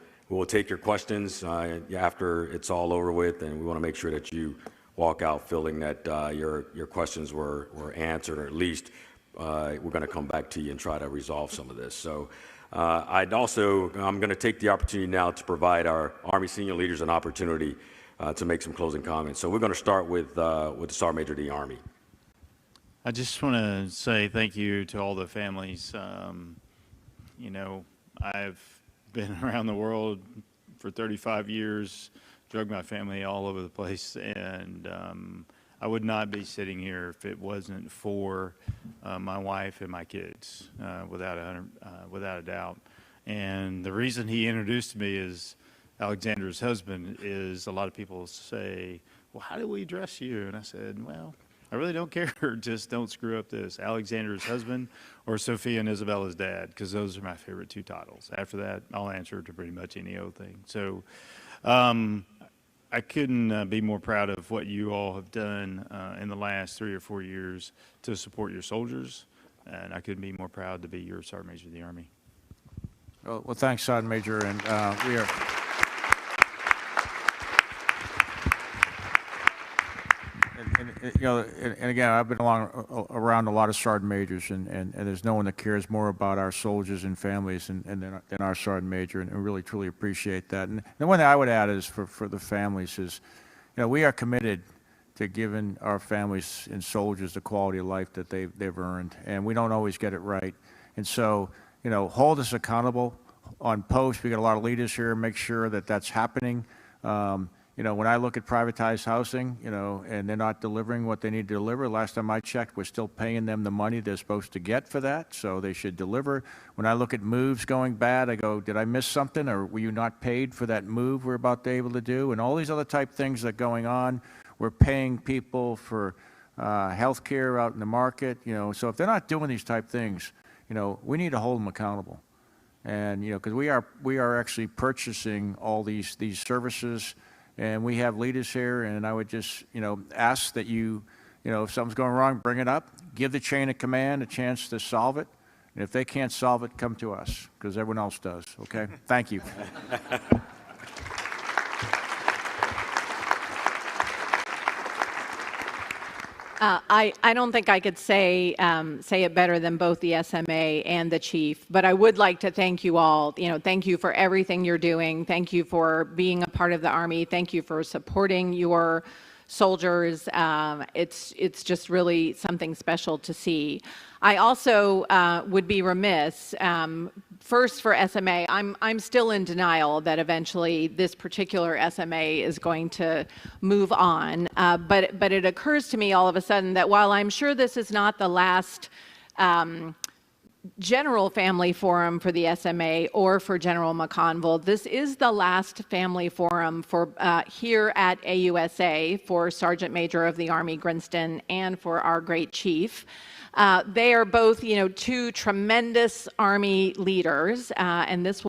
take your questions after it's all over with, and we want to make sure that you walk out feeling that your questions were answered, or at least we're going to come back to you and try to resolve some of this. So I'm going to take the opportunity now to provide our Army senior leaders an opportunity to make some closing comments. So we're going to start with the Sergeant Major of the Army. I just want to say thank you to all the families. I've been around the world for 35 years, drug my family all over the place, and I would not be sitting here if it wasn't for my wife and my kids, without a doubt. And the reason he introduced me as Alexandra's husband is, a lot of people say, well, how do we address you? And I said, well, I really don't care. Just don't screw up this. Alexandra's husband or Sophia and Isabella's dad, because those are my favorite two titles. After that, I'll answer to pretty much any old thing. So I couldn't be more proud of what you all have done in the last 3 or 4 years to support your soldiers, and I couldn't be more proud to be your Sergeant Major of the Army. Well, thanks, Sergeant Major, and we are. And again, I've been around a lot of sergeant majors, and there's no one that cares more about our soldiers and families than our sergeant major, and I really truly appreciate that. And the one thing I would add is for the families is, we are committed to giving our families and soldiers the quality of life that they've earned, and we don't always get it right. And so, hold us accountable on post. We got a lot of leaders here. Make sure that that's happening. When I look at privatized housing, and they're not delivering what they need to deliver, last time I checked, we're still paying them the money they're supposed to get for that, so they should deliver. When I look at moves going bad, I go, did I miss something, or were you not paid for that move we're about to be able to do? And all these other type things that are going on, we're paying people for healthcare out in the market. So if they're not doing these type things, we need to hold them accountable. And because we are actually purchasing all these services, and we have leaders here. And I would just ask that if something's going wrong, bring it up. Give the chain of command a chance to solve it. And if they can't solve it, come to us, because everyone else does. Okay? Thank you. I don't think I could say it better than both the SMA and the chief, but I would like to thank you all. Thank you for everything you're doing. Thank you for being a part of the Army. Thank you for supporting your soldiers. It's just really something special to see. I also would be remiss. First, for SMA, I'm still in denial that eventually this particular SMA is going to move on. But it occurs to me all of a sudden that while I'm sure this is not the last general family forum for the SMA or for General McConville, this is the last family forum for here at AUSA for Sergeant Major of the Army Grinston and for our great chief. They are both, two tremendous Army leaders, and this will